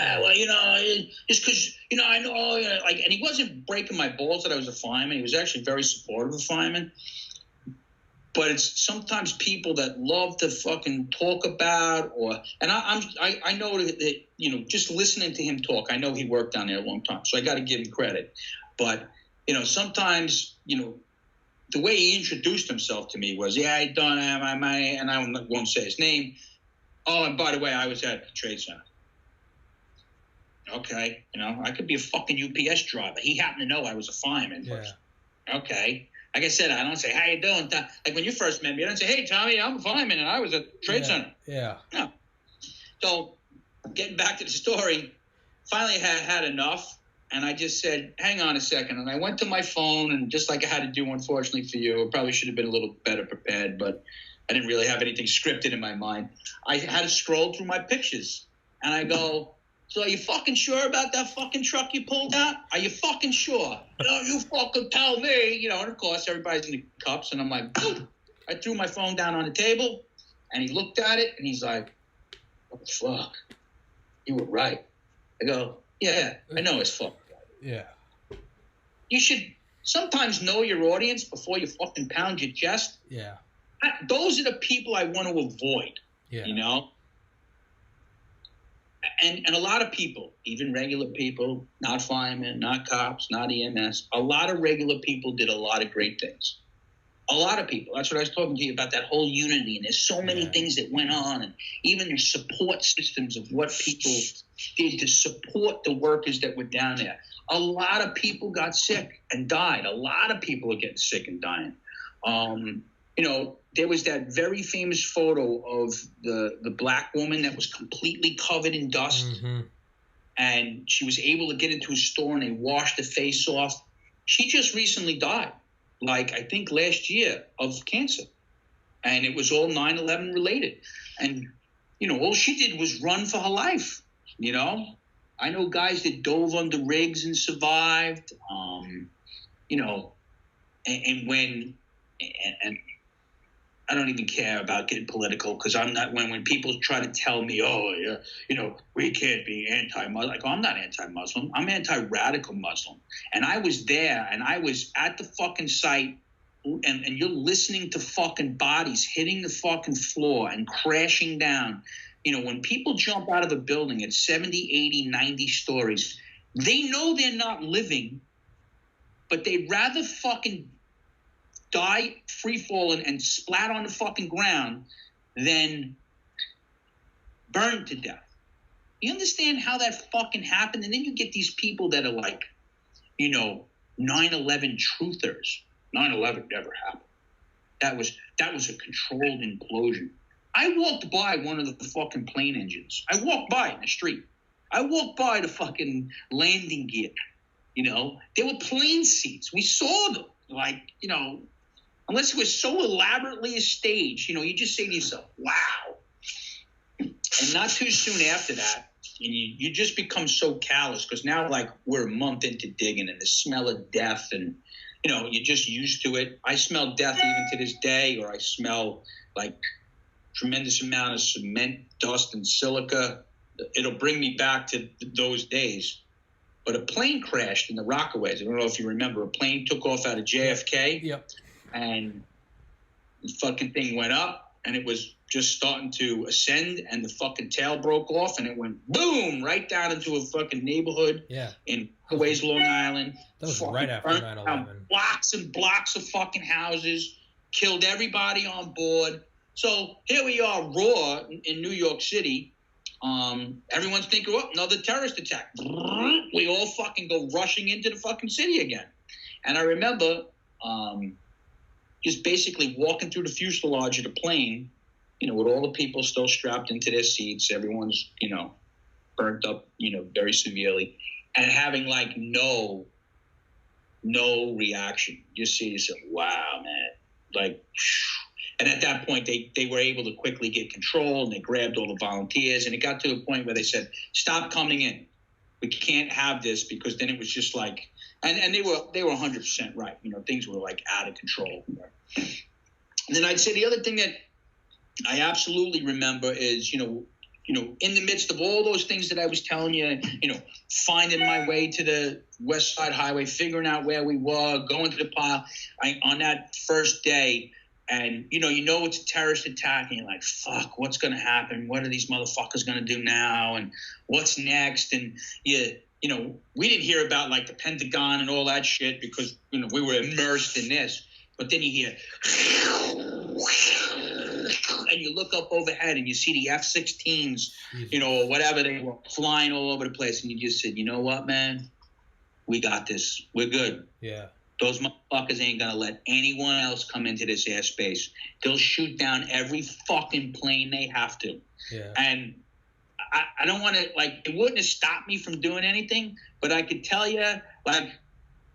S2: Just because, I know, and he wasn't breaking my balls that I was a fireman. He was actually very supportive of firemen. But it's sometimes people that love to fucking talk about, and I know that, just listening to him talk, I know he worked down there a long time, so I got to give him credit. But, sometimes, the way he introduced himself to me was, I done, and I won't say his name. Oh, and by the way, I was at the Trade Center. Okay, I could be a fucking UPS driver. He happened to know I was a fireman first. Okay. Like I said, I don't say, how you doing? Like when you first met me, I don't say, hey, Tommy, I'm a fireman, and I was at Trade Center.
S1: Yeah.
S2: No. So getting back to the story, finally had enough, and I just said, hang on a second. And I went to my phone, and just like I had to do, unfortunately for you, I probably should have been a little better prepared, but I didn't really have anything scripted in my mind. I had to scroll through my pictures, and I go, so are you fucking sure about that fucking truck you pulled out? Are you fucking sure? You fucking tell me. And of course, everybody's in the cups, and I'm like, boom. I threw my phone down on the table, and he looked at it, and he's like, what the fuck? You were right. I go, yeah, I know it's fucked.
S1: Yeah.
S2: You should sometimes know your audience before you fucking pound your chest.
S1: Yeah.
S2: Those are the people I want to avoid,
S1: Yeah.
S2: And a lot of people, even regular people, not firemen, not cops, not EMS, a lot of regular people did a lot of great things. A lot of people. That's what I was talking to you about, that whole unity. And there's so many things that went on. And even the support systems of what people did to support the workers that were down there. A lot of people got sick and died. A lot of people are getting sick and dying. There was that very famous photo of the black woman that was completely covered in dust.
S1: Mm-hmm.
S2: And she was able to get into a store and they washed the face off. She just recently died, like I think last year, of cancer. And it was all 9/11 related. And, all she did was run for her life, I know guys that dove under rigs and survived, and when I don't even care about getting political, because I'm not, when people try to tell me, we can't be anti-Muslim. Like, I'm not anti-Muslim. I'm anti-radical Muslim. And I was there, and I was at the fucking site, and you're listening to fucking bodies hitting the fucking floor and crashing down. When people jump out of a building at 70, 80, 90 stories, they know they're not living, but they'd rather fucking die free falling and splat on the fucking ground than burn to death. You understand how that fucking happened? And then you get these people that are like, 9/11 truthers. 9/11 never happened. That was a controlled implosion. I walked by one of the fucking plane engines. I walked by in the street. I walked by the fucking landing gear. There were plane seats. We saw them. Like, unless it was so elaborately staged, you just say to yourself, wow. And not too soon after that, you just become so callous, because now, like, we're a month into digging, and the smell of death, and, you're just used to it. I smell death even to this day, or I smell, like, tremendous amount of cement, dust, and silica. It'll bring me back to those days. But a plane crashed in the Rockaways. I don't know if you remember. A plane took off out of JFK.
S1: Yep.
S2: And the fucking thing went up, and it was just starting to ascend, and the fucking tail broke off, and it went boom right down into a fucking neighborhood in Rockaways, Long Island.
S1: That was right after 9/11.
S2: Blocks and blocks of fucking houses, killed everybody on board. So here we are, raw in New York City. Everyone's thinking, another terrorist attack. We all fucking go rushing into the fucking city again. And I remember just basically walking through the fuselage of the plane, with all the people still strapped into their seats. Everyone's, burnt up, very severely. And having, like, no reaction. Just see yourself, wow, man. Like, and at that point, they were able to quickly get control, and they grabbed all the volunteers. And it got to a point where they said, stop coming in. We can't have this, because then it was just like, and they were 100% right. Things were, like, out of control. And then I'd say the other thing that I absolutely remember is, in the midst of all those things that I was telling you, finding my way to the West Side Highway, figuring out where we were, going to the pile, on that first day. And, it's a terrorist attack, and you're like, fuck, what's going to happen? What are these motherfuckers going to do now? And what's next? And, we didn't hear about, like, the Pentagon and all that shit, because, we were immersed in this. But then you hear, and you look up overhead, and you see the F-16s, or whatever, they were flying all over the place. And you just said, you know what, man? We got this. We're good.
S1: Yeah.
S2: Those motherfuckers ain't going to let anyone else come into this airspace. They'll shoot down every fucking plane they have to.
S1: Yeah.
S2: And I don't want to, like, it wouldn't have stopped me from doing anything, but I could tell you, like,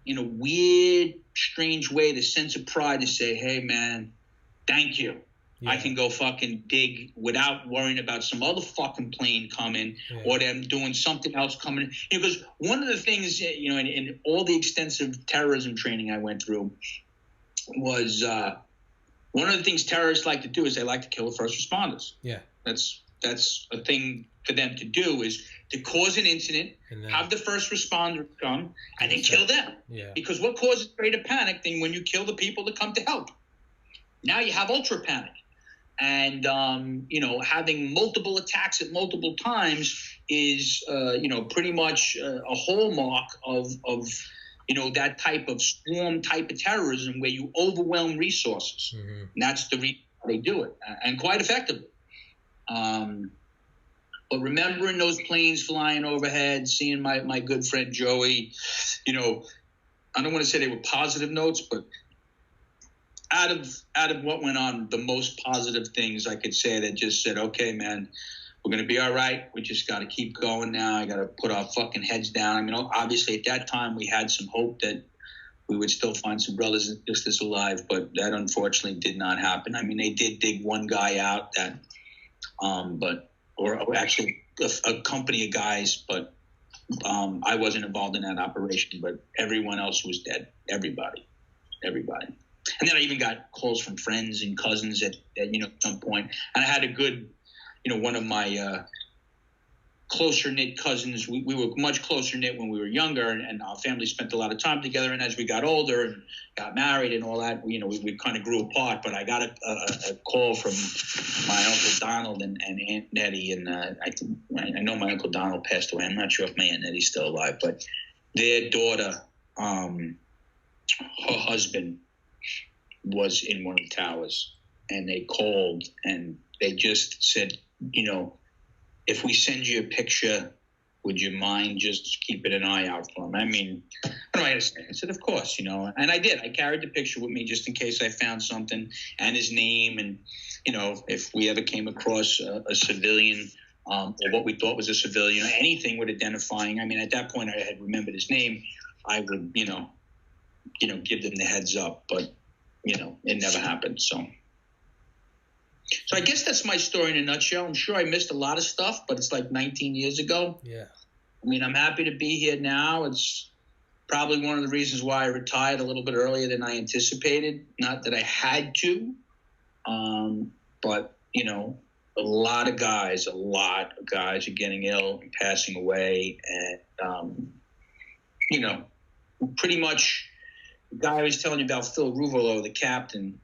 S2: in a weird, strange way, the sense of pride to say, hey, man, thank you. Yeah. I can go fucking dig without worrying about some other fucking plane coming or them doing something else coming. Because one of the things, in all the extensive terrorism training I went through was one of the things terrorists like to do is they like to kill the first responders.
S1: Yeah.
S2: That's a thing for them to do, is to cause an incident, have the first responder come, and then kill them.
S1: Yeah.
S2: Because what causes greater panic than when you kill the people that come to help? Now you have ultra panic. And, having multiple attacks at multiple times is, pretty much a hallmark of that type of swarm type of terrorism where you overwhelm resources. Mm-hmm. And that's the reason they do it, and quite effectively. But remembering those planes flying overhead, seeing my good friend Joey, I don't want to say they were positive notes, but out of what went on, the most positive things I could say that just said, okay, man, we're going to be all right. We just got to keep going now. I got to put our fucking heads down. I mean, obviously at that time we had some hope that we would still find some brothers and sisters alive, but that unfortunately did not happen. I mean, they did dig one guy out that, or actually a company of guys, but I wasn't involved in that operation, but everyone else was dead. Everybody. And then I even got calls from friends and cousins at some point. And I had a good, one of my closer knit cousins. We were much closer knit when we were younger, and our family spent a lot of time together. And as we got older and got married and all that, we kind of grew apart. But I got a call from my Uncle Donald and Aunt Nettie, and I know my Uncle Donald passed away. I'm not sure if my Aunt Nettie's still alive, but their daughter, her husband, was in one of the towers, and they called and they just said, if we send you a picture, would you mind just keeping an eye out for him? I mean, what am I going to say? I said, of course, and I did. I carried the picture with me just in case I found something, and his name, and, if we ever came across a civilian, or what we thought was a civilian, or anything with identifying. I mean, at that point I had remembered his name. I would, give them the heads up, but it never happened. So I guess that's my story in a nutshell. I'm sure I missed a lot of stuff, but it's like 19 years ago.
S1: Yeah.
S2: I mean, I'm happy to be here now. It's probably one of the reasons why I retired a little bit earlier than I anticipated. Not that I had to, but, a lot of guys are getting ill and passing away. And, pretty much, the guy I was telling you about, Phil Ruvolo, the captain,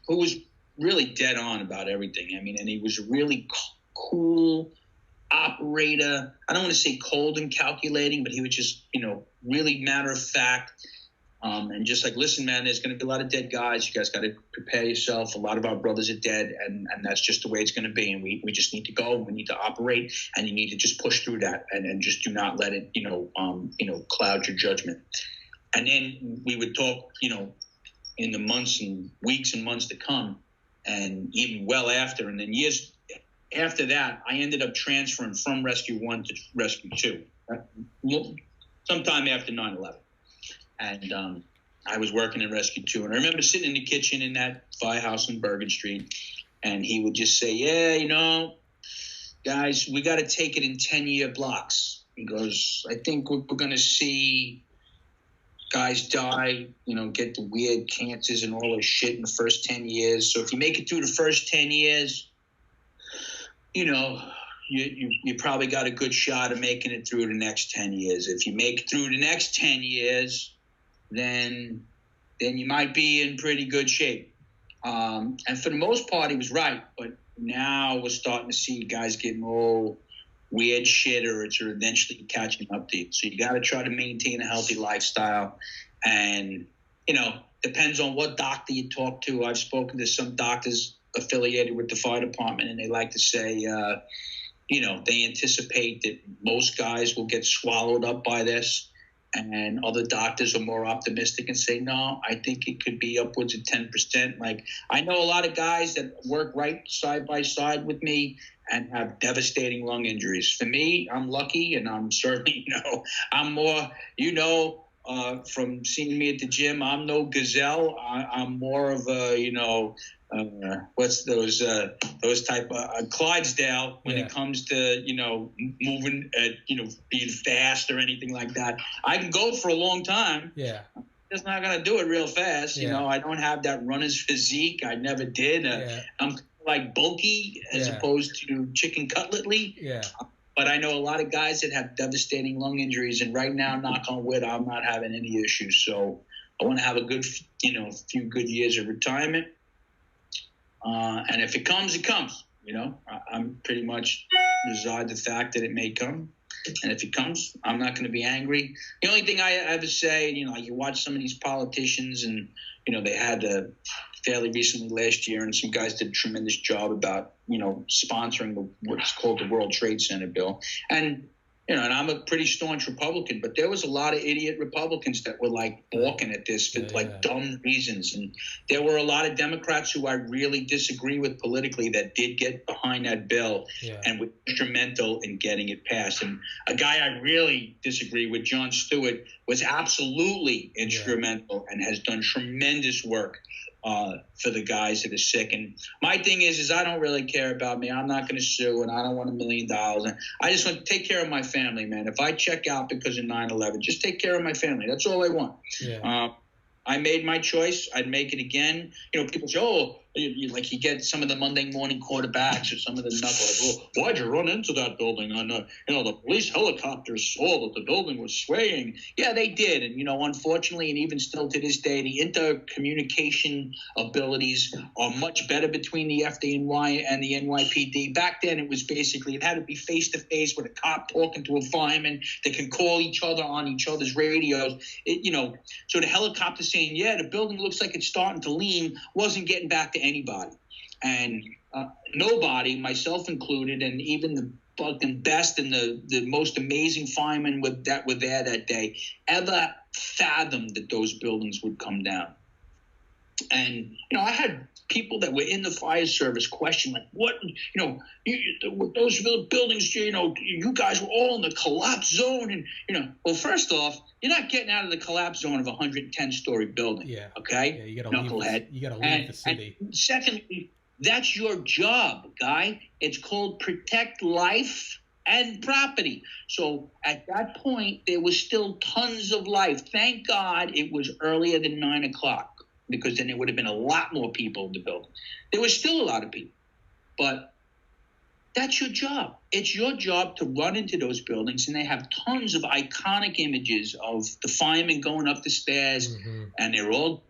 S2: who was really dead on about everything. I mean, and he was a really cool operator. I don't want to say cold and calculating, but he was just, really matter of fact. And just like, listen, man, there's going to be a lot of dead guys. You guys got to prepare yourself. A lot of our brothers are dead, and that's just the way it's going to be. And we just need to go. We need to operate, and you need to just push through that, and just do not let it, cloud your judgment. And then we would talk, in the months and weeks and months to come, and even well after. And then years after that, I ended up transferring from Rescue 1 to Rescue 2, sometime after 9/11. And I was working in Rescue 2. And I remember sitting in the kitchen in that firehouse on Bergen Street, and he would just say, yeah, guys, we got to take it in 10-year blocks. He goes, I think we're going to see guys die, get the weird cancers and all this shit in the first 10 years. So if you make it through the first 10 years, you probably got a good shot of making it through the next 10 years. If you make it through the next 10 years, then you might be in pretty good shape. And for the most part, he was right. But now we're starting to see guys getting all weird shit, or it's eventually catching up to you. So you got to try to maintain a healthy lifestyle. And, depends on what doctor you talk to. I've spoken to some doctors affiliated with the fire department, and they like to say, they anticipate that most guys will get swallowed up by this. And other doctors are more optimistic and say, no, I think it could be upwards of 10%. Like, I know a lot of guys that work right side by side with me and have devastating lung injuries. For me, I'm lucky, and I'm certainly, I'm more, from seeing me at the gym, I'm no gazelle. I'm more of a, what's those type of Clydesdale when it comes to moving, being fast or anything like that. I can go for a long time.
S1: Yeah,
S2: just not gonna do it real fast. I don't have that runner's physique. I never did. I'm like bulky as opposed to chicken cutletly.
S1: Yeah.
S2: But I know a lot of guys that have devastating lung injuries, and right now, knock on wood, I'm not having any issues. So I want to have a good, few good years of retirement. And if it comes, it comes. I'm pretty much resigned to the fact that it may come. And if it comes, I'm not going to be angry. The only thing I ever say, you watch some of these politicians, and, they had fairly recently last year, and some guys did a tremendous job about, sponsoring what's called the World Trade Center bill. And, and I'm a pretty staunch Republican, but there was a lot of idiot Republicans that were like balking at this for dumb reasons. And there were a lot of Democrats who I really disagree with politically that did get behind that bill and were instrumental in getting it passed. And a guy I really disagree with, Jon Stewart, was absolutely instrumental and has done tremendous work for the guys that are sick. And my thing is I don't really care about me. I'm not going to sue, and I don't want $1 million. And I just want to take care of my family, man. If I check out because of 9/11, just take care of my family. That's all I want. I made my choice. I'd make it again. People say, you get some of the Monday morning quarterbacks or some of the knuckleheads. Well, why'd you run into that building? On the police helicopters saw that the building was swaying. Yeah, they did. And, unfortunately, and even still to this day, the intercommunication abilities are much better between the FDNY and the NYPD. Back then, it was basically, it had to be face-to-face with a cop talking to a fireman. They can call each other on each other's radios. So the helicopter saying, the building looks like it's starting to lean, wasn't getting back to anybody. And nobody, myself included, and even the fucking best and the most amazing firemen that were there that day, ever fathomed that those buildings would come down. And, I had people that were in the fire service question, like, what, those buildings, you guys were all in the collapse zone. And, well, first off, you're not getting out of the collapse zone of a 110-story building. Yeah. Okay?
S1: Yeah, you gotta leave the city.
S2: And secondly, that's your job, guy. It's called protect life and property. So at that point, there was still tons of life. Thank God it was earlier than 9 o'clock, because then there would have been a lot more people in the building. There was still a lot of people. But that's your job. It's your job to run into those buildings, and they have tons of iconic images of the firemen going up the stairs, and they're all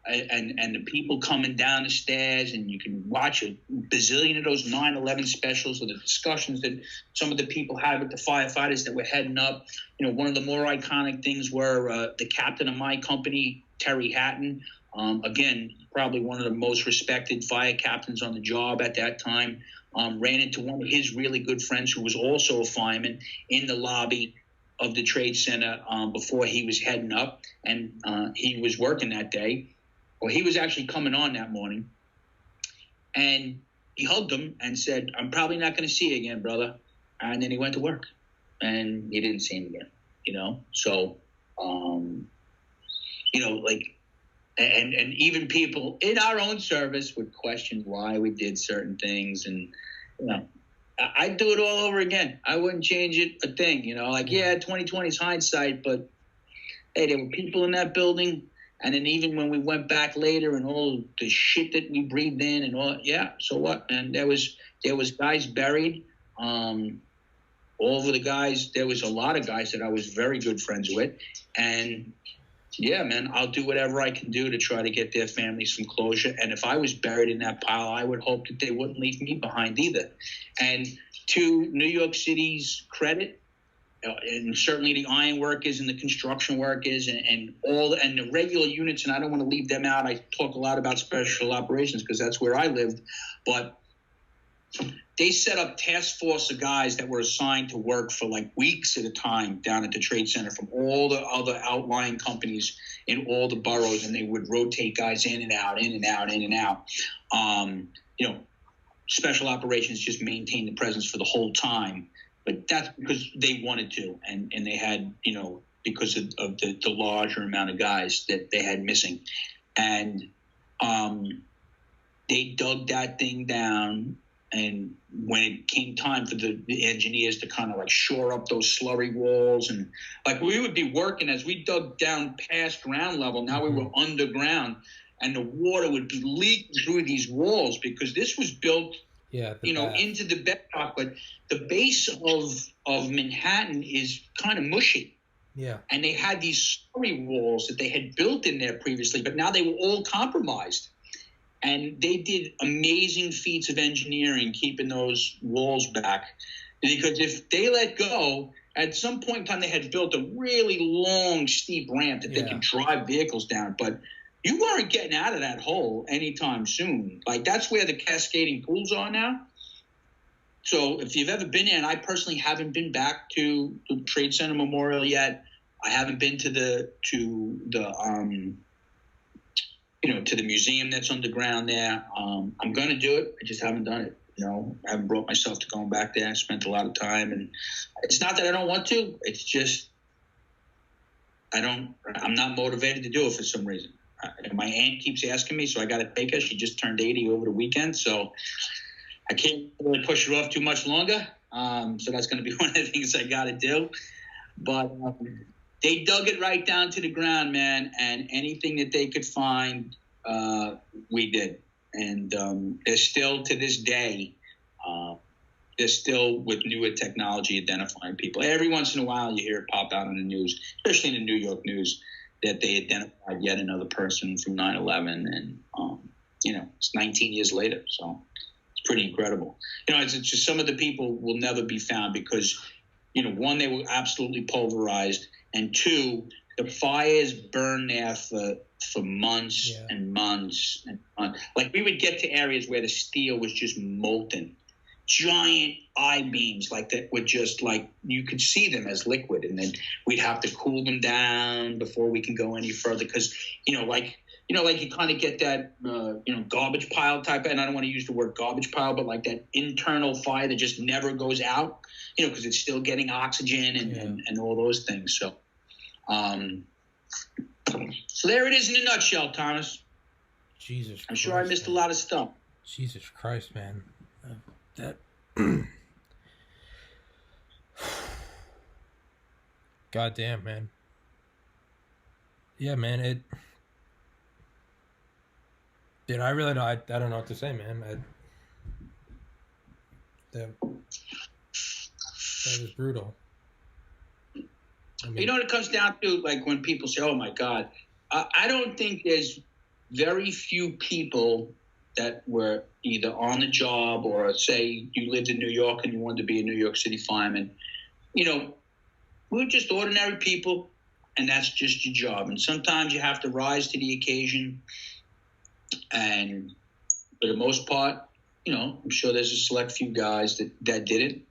S2: and the people coming down the stairs, and you can watch a bazillion of those 9/11 specials or the discussions that some of the people had with the firefighters that were heading up. One of the more iconic things were the captain of my company, Terry Hatton. Again, probably one of the most respected fire captains on the job at that time. Ran into one of his really good friends who was also a fireman in the lobby of the Trade Center before he was heading up, and he was working that day. Well, he was actually coming on that morning, and he hugged him and said, "I'm probably not going to see you again, brother." And then he went to work, and he didn't see him again. So, and even people in our own service would question why we did certain things, and I'd do it all over again. I wouldn't change it a thing. 2020 is hindsight, but hey, there were people in that building. And then even when we went back later and all the shit that we breathed in and all, so what? And there was guys buried. All of the guys, there was a lot of guys that I was very good friends with. And yeah, man, I'll do whatever I can do to try to get their families some closure. And if I was buried in that pile, I would hope that they wouldn't leave me behind either. And to New York City's credit, and certainly the iron workers and the construction workers and the regular units, and I don't want to leave them out. I talk a lot about special operations because that's where I lived. But they set up task force of guys that were assigned to work for like weeks at a time down at the Trade Center from all the other outlying companies in all the boroughs, and they would rotate guys in and out, in and out, in and out. You know, special operations just maintained the presence for the whole time, but that's because they wanted to, and they had, you know, because of the larger amount of guys that they had missing. And they dug that thing down. And when it came time for the engineers to kind of like shore up those slurry walls, and like we would be working as we dug down past ground level, now we were underground, and the water would be leaking through these walls because this was built, you know, into the bedrock. But the base of Manhattan is kind of mushy.
S1: Yeah.
S2: And they had these slurry walls that they had built in there previously, but now they were all compromised. And they did amazing feats of engineering keeping those walls back. Because if they let go, at some point in time they had built a really long, steep ramp that they could drive vehicles down. But you weren't getting out of that hole anytime soon. Like, that's where the cascading pools are now. So if you've ever been there, and I personally haven't been back to the Trade Center Memorial yet, I haven't been to the you know, to the museum that's underground there. I'm going to do it. I just haven't done it. You know, I haven't brought myself to going back there. I spent a lot of time, and it's not that I don't want to. It's just I'm not motivated to do it for some reason. My aunt keeps asking me, so I got to take her. She just turned 80 over the weekend, so I can't really push her off too much longer. So that's going to be one of the things I got to do. But they dug it right down to the ground, man, and anything that they could find, we did. And they're still, to this day, they're still with newer technology identifying people. Every once in a while you hear it pop out on the news, especially in the New York news, that they identified yet another person from 9/11. And, you know, it's 19 years later, so it's pretty incredible. You know, it's just some of the people will never be found because, you know, one, they were absolutely pulverized, and two, the fires burned there for months and months and months. Like, we would get to areas where the steel was just molten. Giant I-beams like that were just like, you could see them as liquid, and then we'd have to cool them down before we can go any further because, like you kind of get that, garbage pile type, and I don't want to use the word garbage pile, but like that internal fire that just never goes out, because it's still getting oxygen and all those things. So, so there it is in a nutshell, Thomas.
S1: Jesus Christ,
S2: I'm sure I missed a lot of stuff.
S1: Jesus Christ, man. That goddamn, man. Yeah, man, dude, I really don't. I don't know what to say, man. That was brutal. I mean,
S2: you know what it comes down to? Like, when people say, "Oh my God," I don't think there's very few people that were either on the job or, say, you lived in New York and you wanted to be a New York City fireman. We're just ordinary people, and that's just your job. And sometimes you have to rise to the occasion. And for the most part, I'm sure there's a select few guys that did it.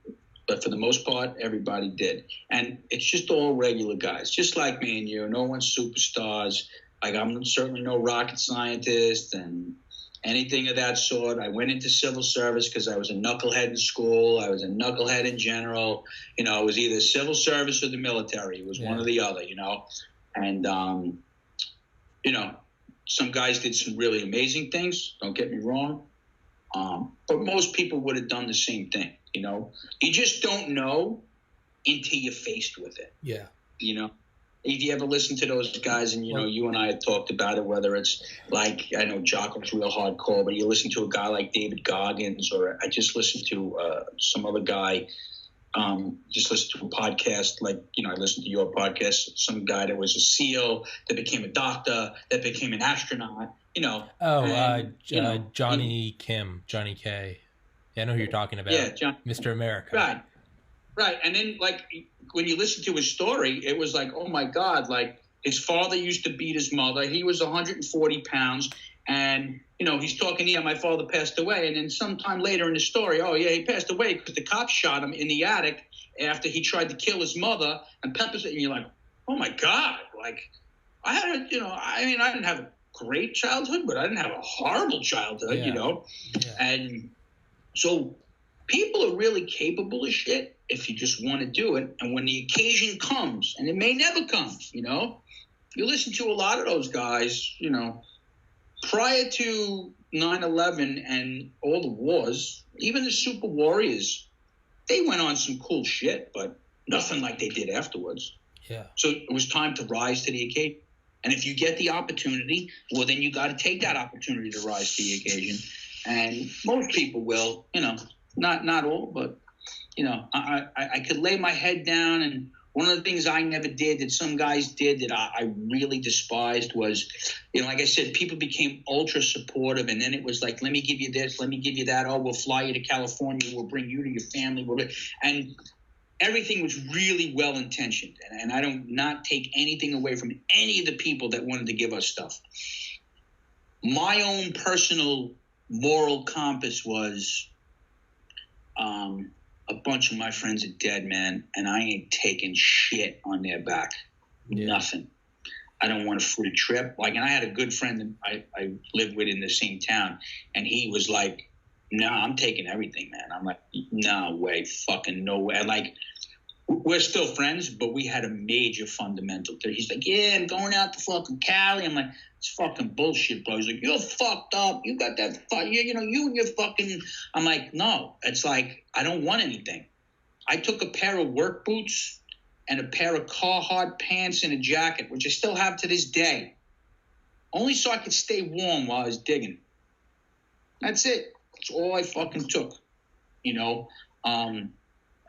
S2: But for the most part, everybody did. And it's just all regular guys, just like me and you. No one's superstars. Like, I'm certainly no rocket scientist and anything of that sort. I went into civil service because I was a knucklehead in school. I was a knucklehead in general. It was either civil service or the military. It was one or the other, And, some guys did some really amazing things. Don't get me wrong. But most people would have done the same thing, You just don't know until you're faced with it.
S1: Yeah.
S2: If you ever listen to those guys, and, you and I had talked about it, whether it's like, I know Jocko's real hardcore, but you listen to a guy like David Goggins, or I just listened to some other guy, just listened to a podcast, like, I listened to your podcast, some guy that was a SEAL, that became a doctor, that became an astronaut,
S1: Johnny K. Yeah, I know who you're talking about.
S2: Yeah,
S1: Mr. America.
S2: Right. And then, like, when you listen to his story, it was like, oh my God, like, his father used to beat his mother. He was 140 pounds, And, he's talking, yeah, my father passed away. And then sometime later in the story, oh, yeah, he passed away because the cops shot him in the attic after he tried to kill his mother and peppers it. And you're like, oh, my God. Like, I had I didn't have a great childhood, but I didn't have a horrible childhood, Yeah. And so people are really capable of shit if you just want to do it. And when the occasion comes, and it may never come, you listen to a lot of those guys, prior to 9/11 and all the wars, even the super warriors, they went on some cool shit, but nothing like they did afterwards.
S1: Yeah.
S2: So it was time to rise to the occasion. And if you get the opportunity, well, then you got to take that opportunity to rise to the occasion. And most people will, not all, but, I could lay my head down. And one of the things I never did that some guys did that I really despised was, like I said, people became ultra supportive. And then it was like, let me give you this, let me give you that. Oh, we'll fly you to California. We'll bring you to your family. And everything was really well-intentioned. And I don't not take anything away from any of the people that wanted to give us stuff. My own personal moral compass was a bunch of my friends are dead, man, and I ain't taking shit on their back. Yeah. Nothing. I don't want a free trip. And I had a good friend that I lived with in the same town, and he was like, no, I'm taking everything, man. I'm like, no way, fucking no way. We're still friends, but we had a major fundamental. He's like, yeah, I'm going out to fucking Cali. I'm like, it's fucking bullshit, bro. He's like, you're fucked up. You got that, you and your fucking. I'm like, no. It's like, I don't want anything. I took a pair of work boots and a pair of Carhartt pants and a jacket, which I still have to this day, only so I could stay warm while I was digging. That's it. That's all I fucking took,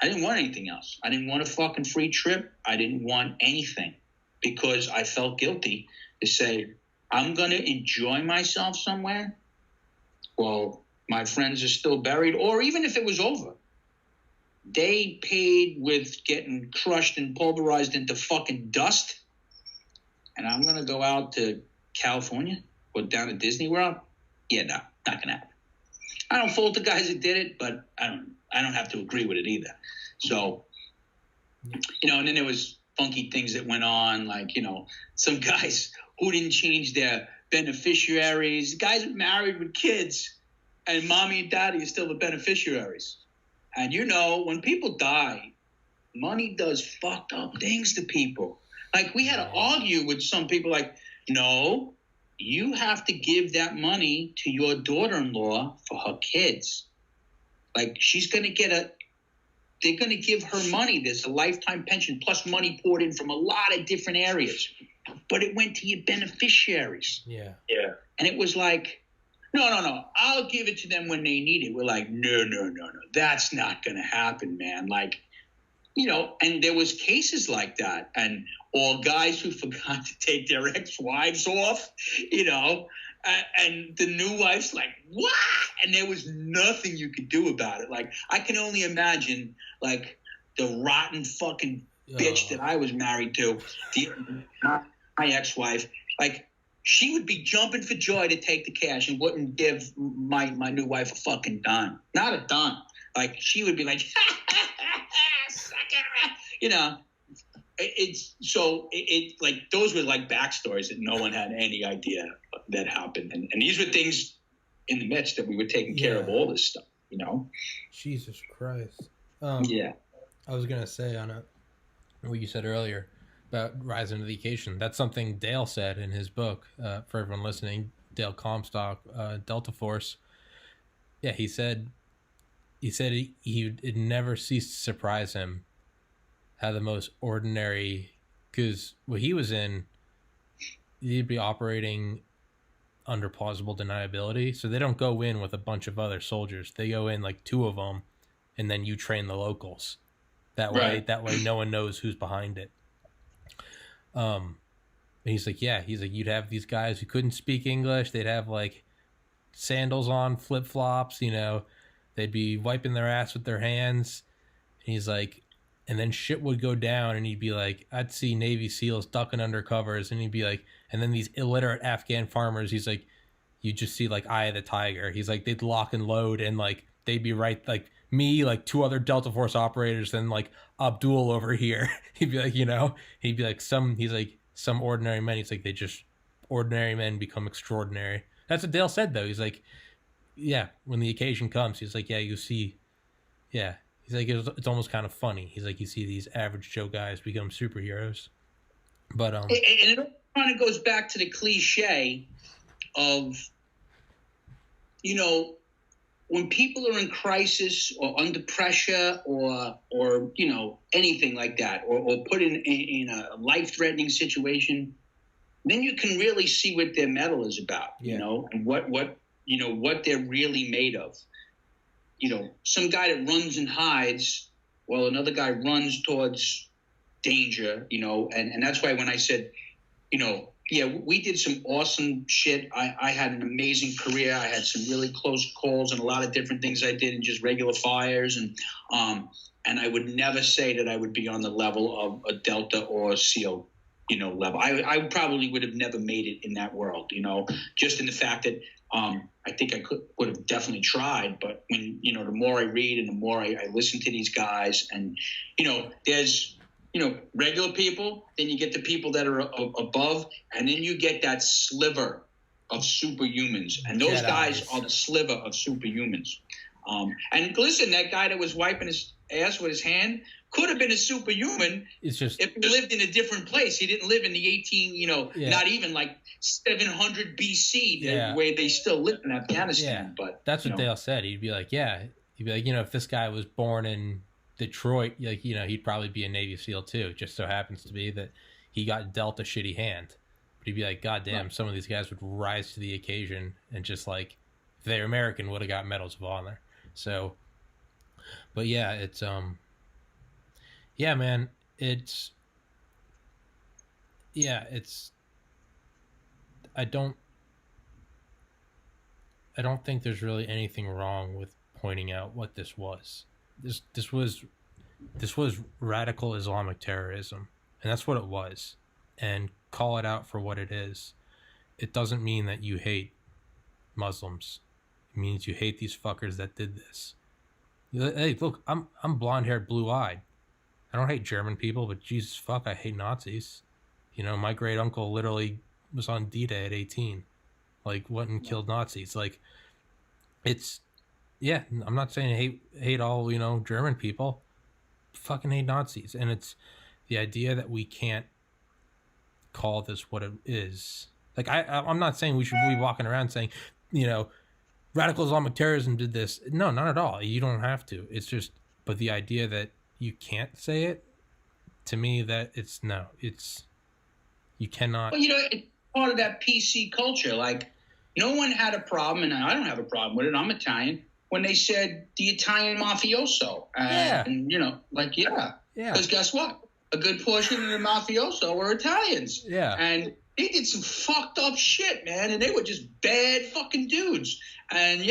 S2: I didn't want anything else. I didn't want a fucking free trip. I didn't want anything because I felt guilty to say, I'm going to enjoy myself somewhere. Well, my friends are still buried, or even if it was over, they paid with getting crushed and pulverized into fucking dust. And I'm going to go out to California or down to Disney World. Yeah, no, not going to happen. I don't fault the guys that did it, but I don't have to agree with it either. So, and then there was funky things that went on, like, some guys who didn't change their beneficiaries. Guys are married with kids, and mommy and daddy are still the beneficiaries. And, when people die, money does fucked up things to people. Like, we had to argue with some people, like, no, you have to give that money to your daughter-in-law for her kids. Like, she's going to they're going to give her money. There's a lifetime pension plus money poured in from a lot of different areas. But it went to your beneficiaries. Yeah. And it was like, no. I'll give it to them when they need it. We're like, no. That's not going to happen, man. Like, and there was cases like that. Or guys who forgot to take their ex-wives off, and the new wife's like, what? And there was nothing you could do about it. Like, I can only imagine, like, the rotten fucking bitch that I was married to, my ex-wife. Like, she would be jumping for joy to take the cash and wouldn't give my new wife a fucking dime. Not a dime. Like, she would be like, suck it. It's like, those were like backstories that no one had any idea that happened. And these were things in the midst that we were taking care of all this stuff,
S1: Jesus Christ.
S2: Yeah.
S1: I was going to say on what you said earlier about rising to the occasion. That's something Dale said in his book, for everyone listening, Dale Comstock, Delta Force. Yeah, he said it never ceased to surprise him how the most ordinary, because what he was in, he'd be operating under plausible deniability. So they don't go in with a bunch of other soldiers. They go in like two of them, and then you train the locals. That way no one knows who's behind it. And he's like, you'd have these guys who couldn't speak English. They'd have like sandals on, flip-flops, they'd be wiping their ass with their hands. And he's like, and then shit would go down, and he'd be like, I'd see Navy SEALs ducking under covers, and he'd be like, and then these illiterate Afghan farmers, he's like, you just see like Eye of the Tiger. He's like, they'd lock and load, and like they'd be right, like me, like two other Delta Force operators, and like Abdul over here. He'd be like, he'd be like he's like some ordinary men. He's like, they just ordinary men become extraordinary. That's what Dale said though. He's like, yeah, when the occasion comes, he's like, yeah, you see, yeah. He's like, it's almost kind of funny. He's like, you see these average Joe guys become superheroes. But
S2: and it kind of goes back to the cliche of, when people are in crisis or under pressure or anything like that, or put in a life-threatening situation, then you can really see what their mettle is about, and what they're really made of. Some guy that runs and hides, while another guy runs towards danger, and that's why when I said, we did some awesome shit. I had an amazing career. I had some really close calls and a lot of different things I did in just regular fires. And I would never say that I would be on the level of a Delta or a SEAL, level. I probably would have never made it in that world, just in the fact that I think I would have definitely tried. But when, the more I read and the more I listen to these guys, and, there's, regular people, then you get the people that are above, and then you get that sliver of superhumans. And those guys are the sliver of superhumans. And listen, that guy that was wiping his ass with his hand could have been a superhuman.
S1: It's just
S2: if he lived in a different place. He didn't live in the 18, not even like 700 BC, the way they still live in Afghanistan.
S1: Yeah.
S2: But
S1: that's what Dale said. He'd be like, if this guy was born in Detroit, he'd probably be a Navy SEAL too. It just so happens to be that he got dealt a shitty hand. But he'd be like, God damn, some of these guys would rise to the occasion, and just like, if they're American, would have got medals of honor. So, but yeah, it's man, I don't think there's really anything wrong with pointing out what this was. This was radical Islamic terrorism, and that's what it was. And call it out for what it is. It doesn't mean that you hate Muslims. It means you hate these fuckers that did this. Hey, look, I'm blonde-haired, blue-eyed. I don't hate German people, but Jesus fuck, I hate Nazis. My great uncle literally was on D-Day at 18. Like, went and killed Nazis. Like, it's, I'm not saying hate all, German people. Fucking hate Nazis. And it's the idea that we can't call this what it is. Like, I'm not saying we should be walking around saying, radical Islamic terrorism did this. No, not at all. You don't have to. It's just, but the idea that you can't say it, to me, that you cannot.
S2: Well, it's part of that PC culture. Like, no one had a problem, and I don't have a problem with it. I'm Italian. When they said the Italian mafioso, and because guess what? A good portion of the mafioso were Italians.
S1: Yeah,
S2: and they did some fucked up shit, man, and they were just bad fucking dudes. And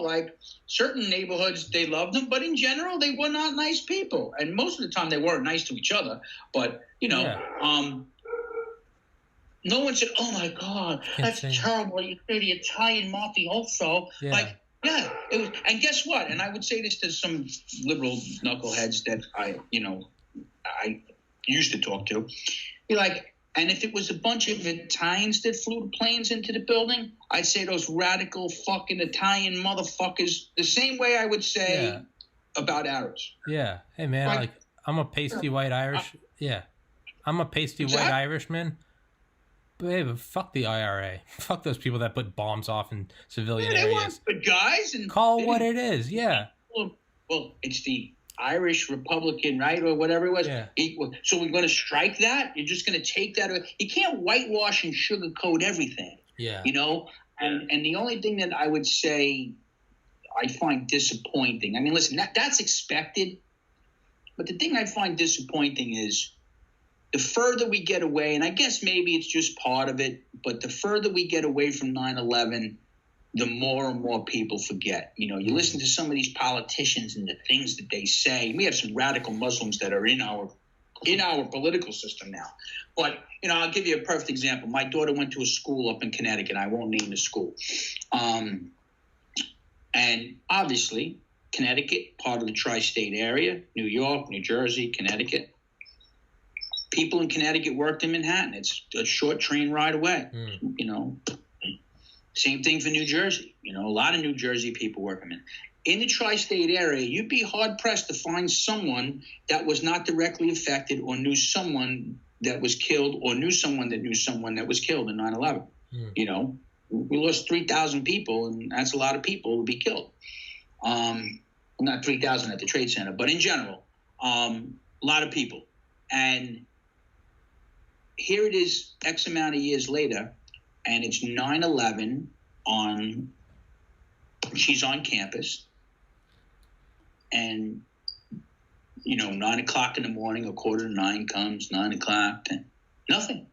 S2: like certain neighborhoods, they loved them, but in general, they were not nice people. And most of the time, they weren't nice to each other. But no one said, "Oh my God, that's terrible." You say the Italian mafioso, it was. And guess what? And I would say this to some liberal knuckleheads that I used to talk to. Be like, and if it was a bunch of Italians that flew the planes into the building, I'd say those radical fucking Italian motherfuckers the same way I would say about Arabs.
S1: Yeah. Hey, man, like I'm a pasty white Irish. I'm a pasty white Irishman. But fuck the IRA. Fuck those people that put bombs off in civilian
S2: they
S1: areas.
S2: Weren't good guys. And
S1: call what it is. Yeah.
S2: Well, it's the Irish Republican, right, or whatever it was.
S1: Yeah.
S2: So we're going to strike that? You're just going to take that? You can't whitewash and sugarcoat everything.
S1: Yeah.
S2: And the only thing that I would say I find disappointing, I mean, listen, that's expected. But the thing I find disappointing is the further we get away, and I guess maybe it's just part of it, but the further we get away from 9/11, the more and more people forget. You listen to some of these politicians and the things that they say. We have some radical Muslims that are in our in our political system now. But, I'll give you a perfect example. My daughter went to a school up in Connecticut. I won't name the school. And obviously, Connecticut, part of the tri-state area, New York, New Jersey, Connecticut. People in Connecticut worked in Manhattan. It's a short train ride away. Same thing for New Jersey. A lot of New Jersey people work in the tri-state area. You'd be hard-pressed to find someone that was not directly affected or knew someone that was killed or knew someone that was killed in 9/11. We lost 3,000 people, and that's a lot of people to be killed. Not 3,000 at the Trade Center, but in general, a lot of people. And here it is X amount of years later, and it's 9/11 she's on campus, and 9 o'clock in the morning, 8:45 comes, 9 o'clock, 10, nothing.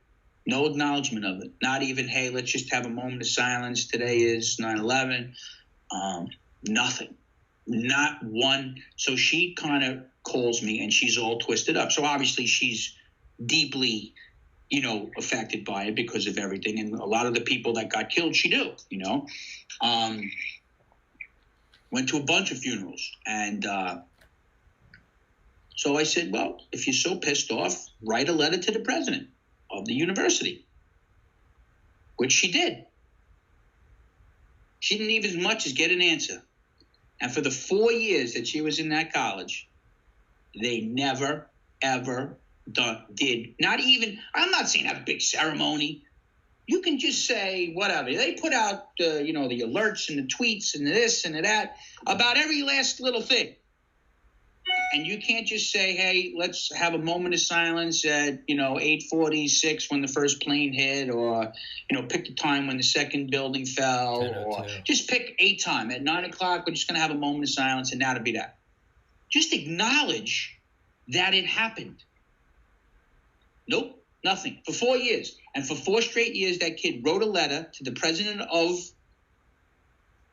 S2: No acknowledgement of it. Not even, hey, let's just have a moment of silence. Today is 9/11. Nothing. Not one. So she kind of calls me, and she's all twisted up. So obviously she's deeply, affected by it because of everything. And a lot of the people that got killed, she knew, went to a bunch of funerals. And so I said, well, if you're so pissed off, write a letter to the president of the university, which she did. She didn't even as much as get an answer. And for the 4 years that she was in that college, they never, ever did. Not even, I'm not saying have a big ceremony. You can just say whatever. They put out, the alerts and the tweets and this and that about every last little thing. And you can't just say, hey, let's have a moment of silence at, 8:46 when the first plane hit, or, pick the time when the second building fell, or just pick a time. At 9 o'clock, we're just going to have a moment of silence, and that'll be that. Just acknowledge that it happened. Nope, nothing. For 4 years. And for 4 straight years, that kid wrote a letter to the president of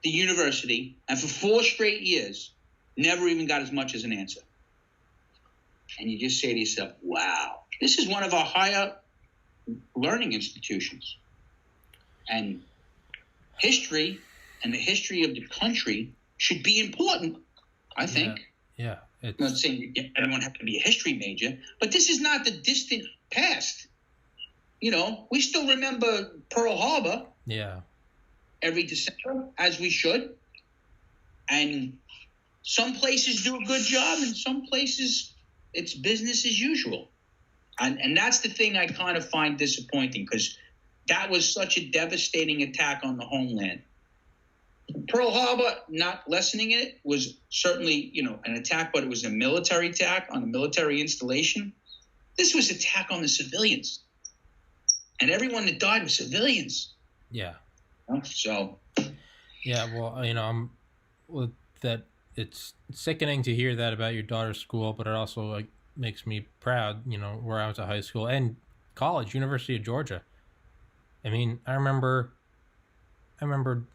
S2: the university, and for 4 straight years, never even got as much as an answer. And you just say to yourself, wow, this is one of our higher learning institutions. And history and the history of the country should be important, I think.
S1: Yeah.
S2: I'm not saying everyone has to be a history major, but this is not the distant past. We still remember Pearl Harbor.
S1: Yeah.
S2: Every December, as we should. And some places do a good job, and some places it's business as usual. And that's the thing I kind of find disappointing, because that was such a devastating attack on the homeland. Pearl Harbor, not lessening it, was certainly, an attack, but it was a military attack on a military installation. This was an attack on the civilians. And everyone that died was civilians.
S1: Yeah.
S2: So.
S1: Yeah, well, that it's sickening to hear that about your daughter's school, but it also makes me proud, where I was at high school and college, University of Georgia. I mean, I remember,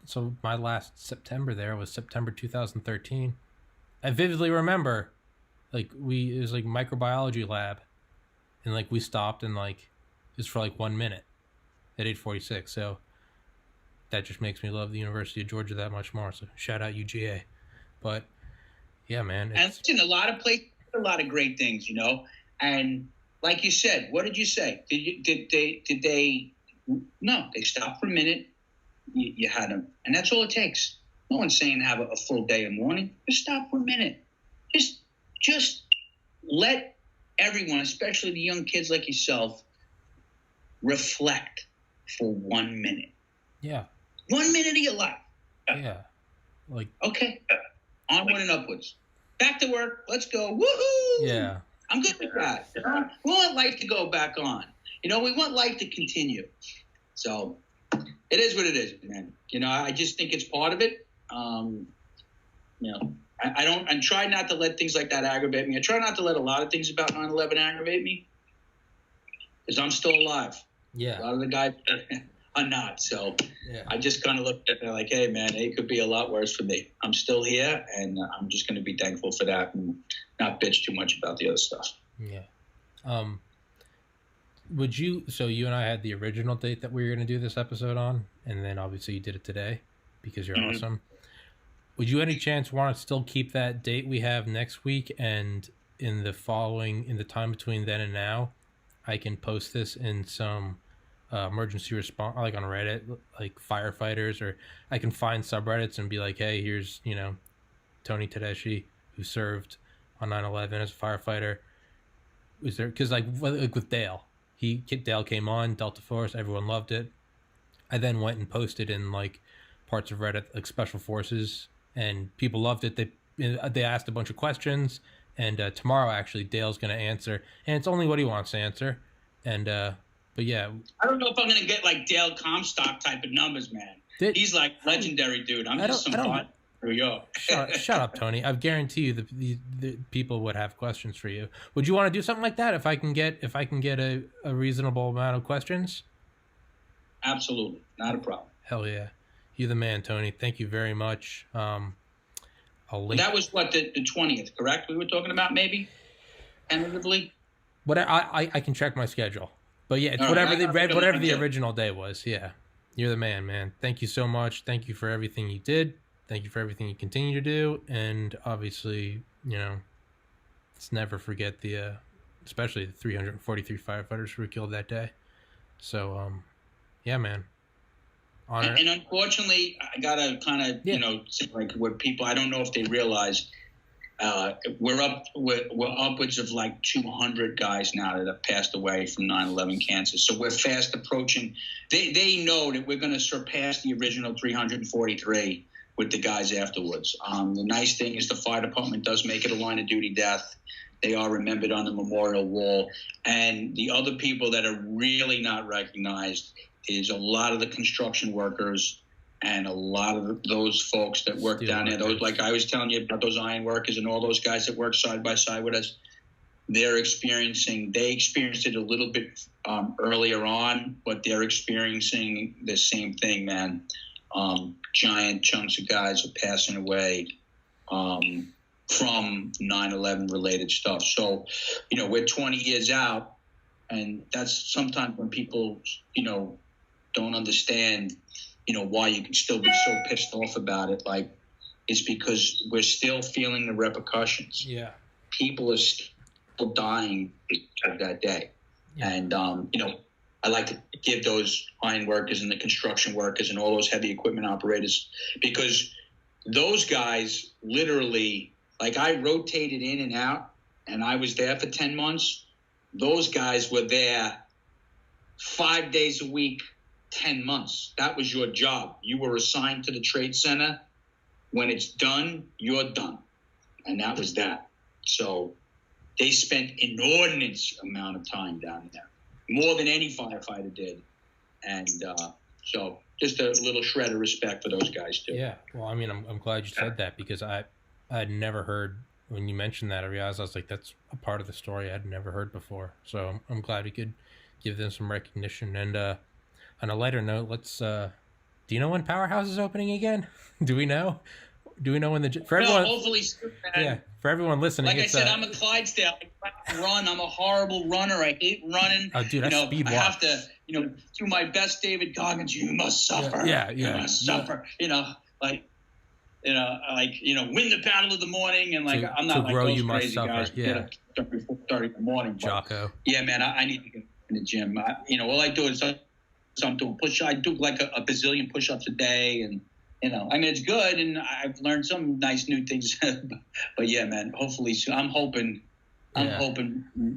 S1: so my last September there was September 2013. I vividly remember, it was microbiology lab, and we stopped, and it was for 1 minute at 8:46. So that just makes me love the University of Georgia that much more. So shout out UGA. But yeah, man.
S2: And it's in a lot of places, a lot of great things, And like you said, what did you say? Did they? No, they stopped for a minute. You had them, and that's all it takes. No one's saying have a full day of mourning. Just stop for a minute. Just let everyone, especially the young kids like yourself, reflect for 1 minute.
S1: Yeah.
S2: 1 minute of your life.
S1: Yeah.
S2: Okay. Onward and upwards. Back to work. Let's go. Woohoo!
S1: Yeah.
S2: I'm good with that. We want life to go back on. We want life to continue. So it is what it is, man. I just think it's part of it. I try not to let things like that aggravate me. I try not to let a lot of things about 9/11 aggravate me, because I'm still alive.
S1: Yeah.
S2: A lot of the guys are not. So
S1: yeah.
S2: I just kind of looked at it like, hey, man, it could be a lot worse for me. I'm still here, and I'm just going to be thankful for that and not bitch too much about the other stuff.
S1: Yeah. Would you? So you and I had the original date that we were going to do this episode on, and then obviously you did it today because you're awesome. Would you any chance want to still keep that date we have next week, and in the time between then and now, I can post this in some emergency response, like on Reddit, like firefighters, or I can find subreddits and be like, hey, here's Tony Tedeschi, who served on 9/11 as a firefighter. Was there, because like with Dale. Dale came on Delta Force. Everyone loved it. I then went and posted in like parts of Reddit, like Special Forces, and people loved it. They asked a bunch of questions, and tomorrow actually Dale's going to answer, and it's only what he wants to answer. And but yeah,
S2: I don't know if I'm going to get like Dale Comstock type of numbers, man. He's like legendary, dude. I'm just some bot.
S1: Shut up, Tony. I guarantee you the people would have questions for you. Would you want to do something like that if I can get a reasonable amount of questions?
S2: Absolutely, not a problem.
S1: Hell yeah, you're the man, Tony. Thank you very much. I'll link.
S2: That was what the 20th, correct? We were talking about maybe tentatively.
S1: What I can check my schedule, but yeah, it's whatever the original day was. Yeah, you're the man. Thank you so much. Thank you for everything you did. Thank you for everything you continue to do, and obviously, let's never forget especially the 343 firefighters who were killed that day. So, yeah, man. Honor.
S2: And unfortunately, I gotta kind of, say like what people, I don't know if they realize, we're upwards of like 200 guys now that have passed away from 9/11 cancer. So we're fast approaching. They know that we're going to surpass the original 343. With the guys afterwards. The nice thing is the fire department does make it a line of duty death. They are remembered on the memorial wall. And the other people that are really not recognized is a lot of the construction workers and a lot of those folks that work down there. Those, like I was telling you about those iron workers and all those guys that work side by side with us. They experienced it a little bit earlier on, but they're experiencing the same thing, man. Giant chunks of guys are passing away from 9/11 related stuff. So, we're 20 years out, and that's sometimes when people, don't understand, why you can still be so pissed off about it. Like, it's because we're still feeling the repercussions.
S1: Yeah.
S2: People are still dying of that day. Yeah. And, I like to give those iron workers and the construction workers and all those heavy equipment operators, because those guys literally, like I rotated in and out and I was there for 10 months. Those guys were there 5 days a week, 10 months. That was your job. You were assigned to the trade center. When it's done, you're done. And that was that. So they spent inordinate amount of time down there. More than any firefighter did. And so just a little shred of respect for those guys, too.
S1: Yeah. Well, I mean, I'm glad you said that, because I had never heard, when you mentioned that, I realized I was like, that's a part of the story I had never heard before. So I'm glad we could give them some recognition. And on a lighter note, let's do you know when Powerhouse is opening again? Do we know? Do we know when
S2: hopefully soon, man.
S1: Yeah, for everyone listening.
S2: Like I said, I'm a Clydesdale. I run. I'm a horrible runner. I hate running.
S1: Oh, dude, I speed walk.
S2: I have to, do my best, David Goggins. You must suffer.
S1: Yeah.
S2: You must suffer. Win the battle of the morning, and like I'm not like those crazy guys.
S1: Yeah.
S2: Get up before 4:30 in the morning.
S1: Jocko.
S2: Yeah, man. I need to get in the gym. All I do is I'm doing I do like a bazillion push-ups a day, and. It's good, and I've learned some nice new things. But yeah, man, hopefully soon. I'm hoping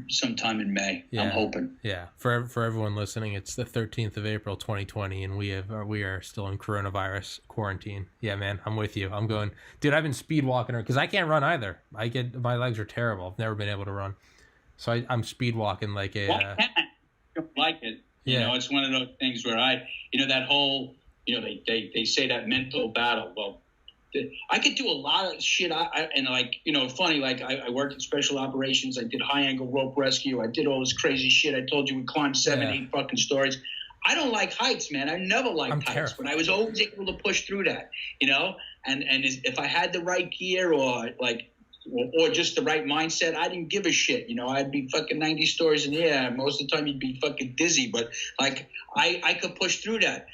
S2: sometime in May. Yeah. I'm hoping.
S1: Yeah. For everyone listening, it's the 13th of April, 2020, and we are still in coronavirus quarantine. Yeah, man, I'm with you. I'm going, dude. I've been speed walking because I can't run either. My legs are terrible. I've never been able to run, so I'm speed walking like a.
S2: I don't like it. It's one of those things where that whole. They say that mental battle. Well, I could do a lot of shit. Funny, like I worked in special operations. I did high angle rope rescue. I did all this crazy shit. I told you we climbed 8 fucking stories. I don't like heights, man. I never liked heights,
S1: terrified.
S2: but I was always able to push through that, and if I had the right gear or like or just the right mindset, I didn't give a shit. You know, I'd be fucking 90 stories in the air. Most of the time you'd be fucking dizzy, but like I could push through that.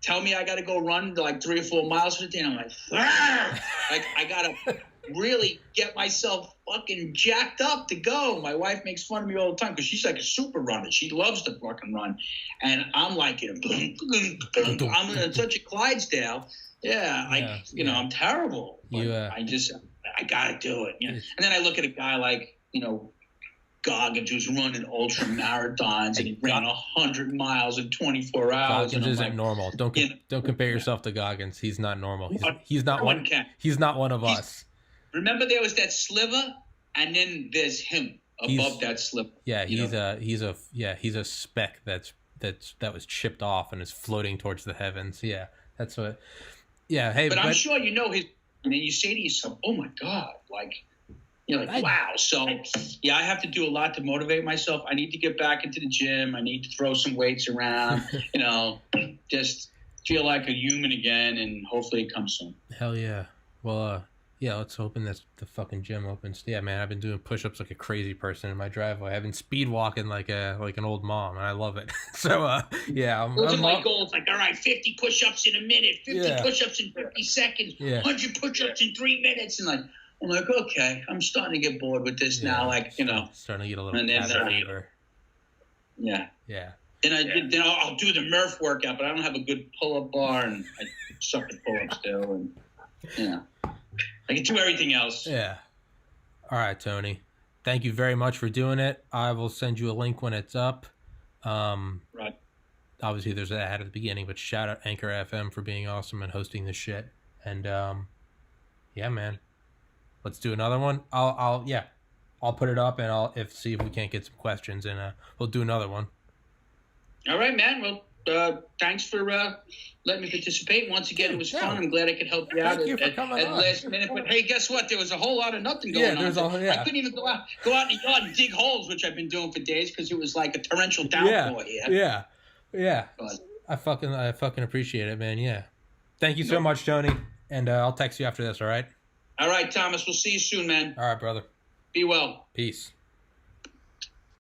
S2: Tell me I got to go run like 3 or 4 miles for the day. And I'm like, like I got to really get myself fucking jacked up to go. My wife makes fun of me all the time because she's like a super runner. She loves to fucking run. And I'm like, I'm in such a Clydesdale. Yeah, you know, I'm terrible. But I got to do it. You know? And then I look at a guy like, you know, Goggins, who's running ultra marathons, and he ran 100 miles in 24 hours.
S1: Goggins isn't normal. Don't compare yourself to Goggins. He's not normal. He's not one. He's not one of us.
S2: Remember, there was that sliver, and then there's him above that sliver.
S1: Yeah, he's a speck that was chipped off and is floating towards the heavens. Yeah, that's what. Yeah, hey,
S2: but I'm sure you know his. And then you say to yourself, "Oh my God!" Like. You're like, wow. So, yeah, I have to do a lot to motivate myself. I need to get back into the gym. I need to throw some weights around, you know, just feel like a human again, and hopefully it comes soon.
S1: Hell yeah. Well, yeah, let's hope that the fucking gym opens. Yeah, man, I've been doing push-ups like a crazy person in my driveway. I've been speed walking like an old mom, and I love it. So, yeah.
S2: Those are my goals. Like, all right, 50 push-ups in a minute, 50 push-ups in 50 seconds, 100 push-ups in 3 minutes, and like, I'm like, okay, I'm starting to get bored with this now. Like, you know,
S1: starting to get a little fever.
S2: Yeah.
S1: Yeah.
S2: Then I'll do the Murph workout, but I don't have a good pull-up bar, and I suck at pull-ups still, and you know, I can do everything else.
S1: Yeah. All right, Tony. Thank you very much for doing it. I will send you a link when it's up.
S2: Right.
S1: Obviously, there's an ad at the beginning, but shout out Anchor FM for being awesome and hosting this shit. And yeah, man. Let's do another one. I'll put it up, and I'll see if we can't get some questions, and we'll do another one.
S2: All right, man. Well, thanks for letting me participate. Once again, it was fun. I'm glad I could help you out
S1: Thank you for coming
S2: at the last minute. But hey, guess what? There was a whole lot of nothing going on. I couldn't even go out in the yard and dig holes, which I've been doing for days because it was like a torrential downpour here.
S1: Yeah. But I fucking appreciate it, man. Yeah. Thank you so much, Tony. And I'll text you after this. All right.
S2: All right, Thomas. We'll see you soon, man.
S1: All right, brother.
S2: Be well.
S1: Peace.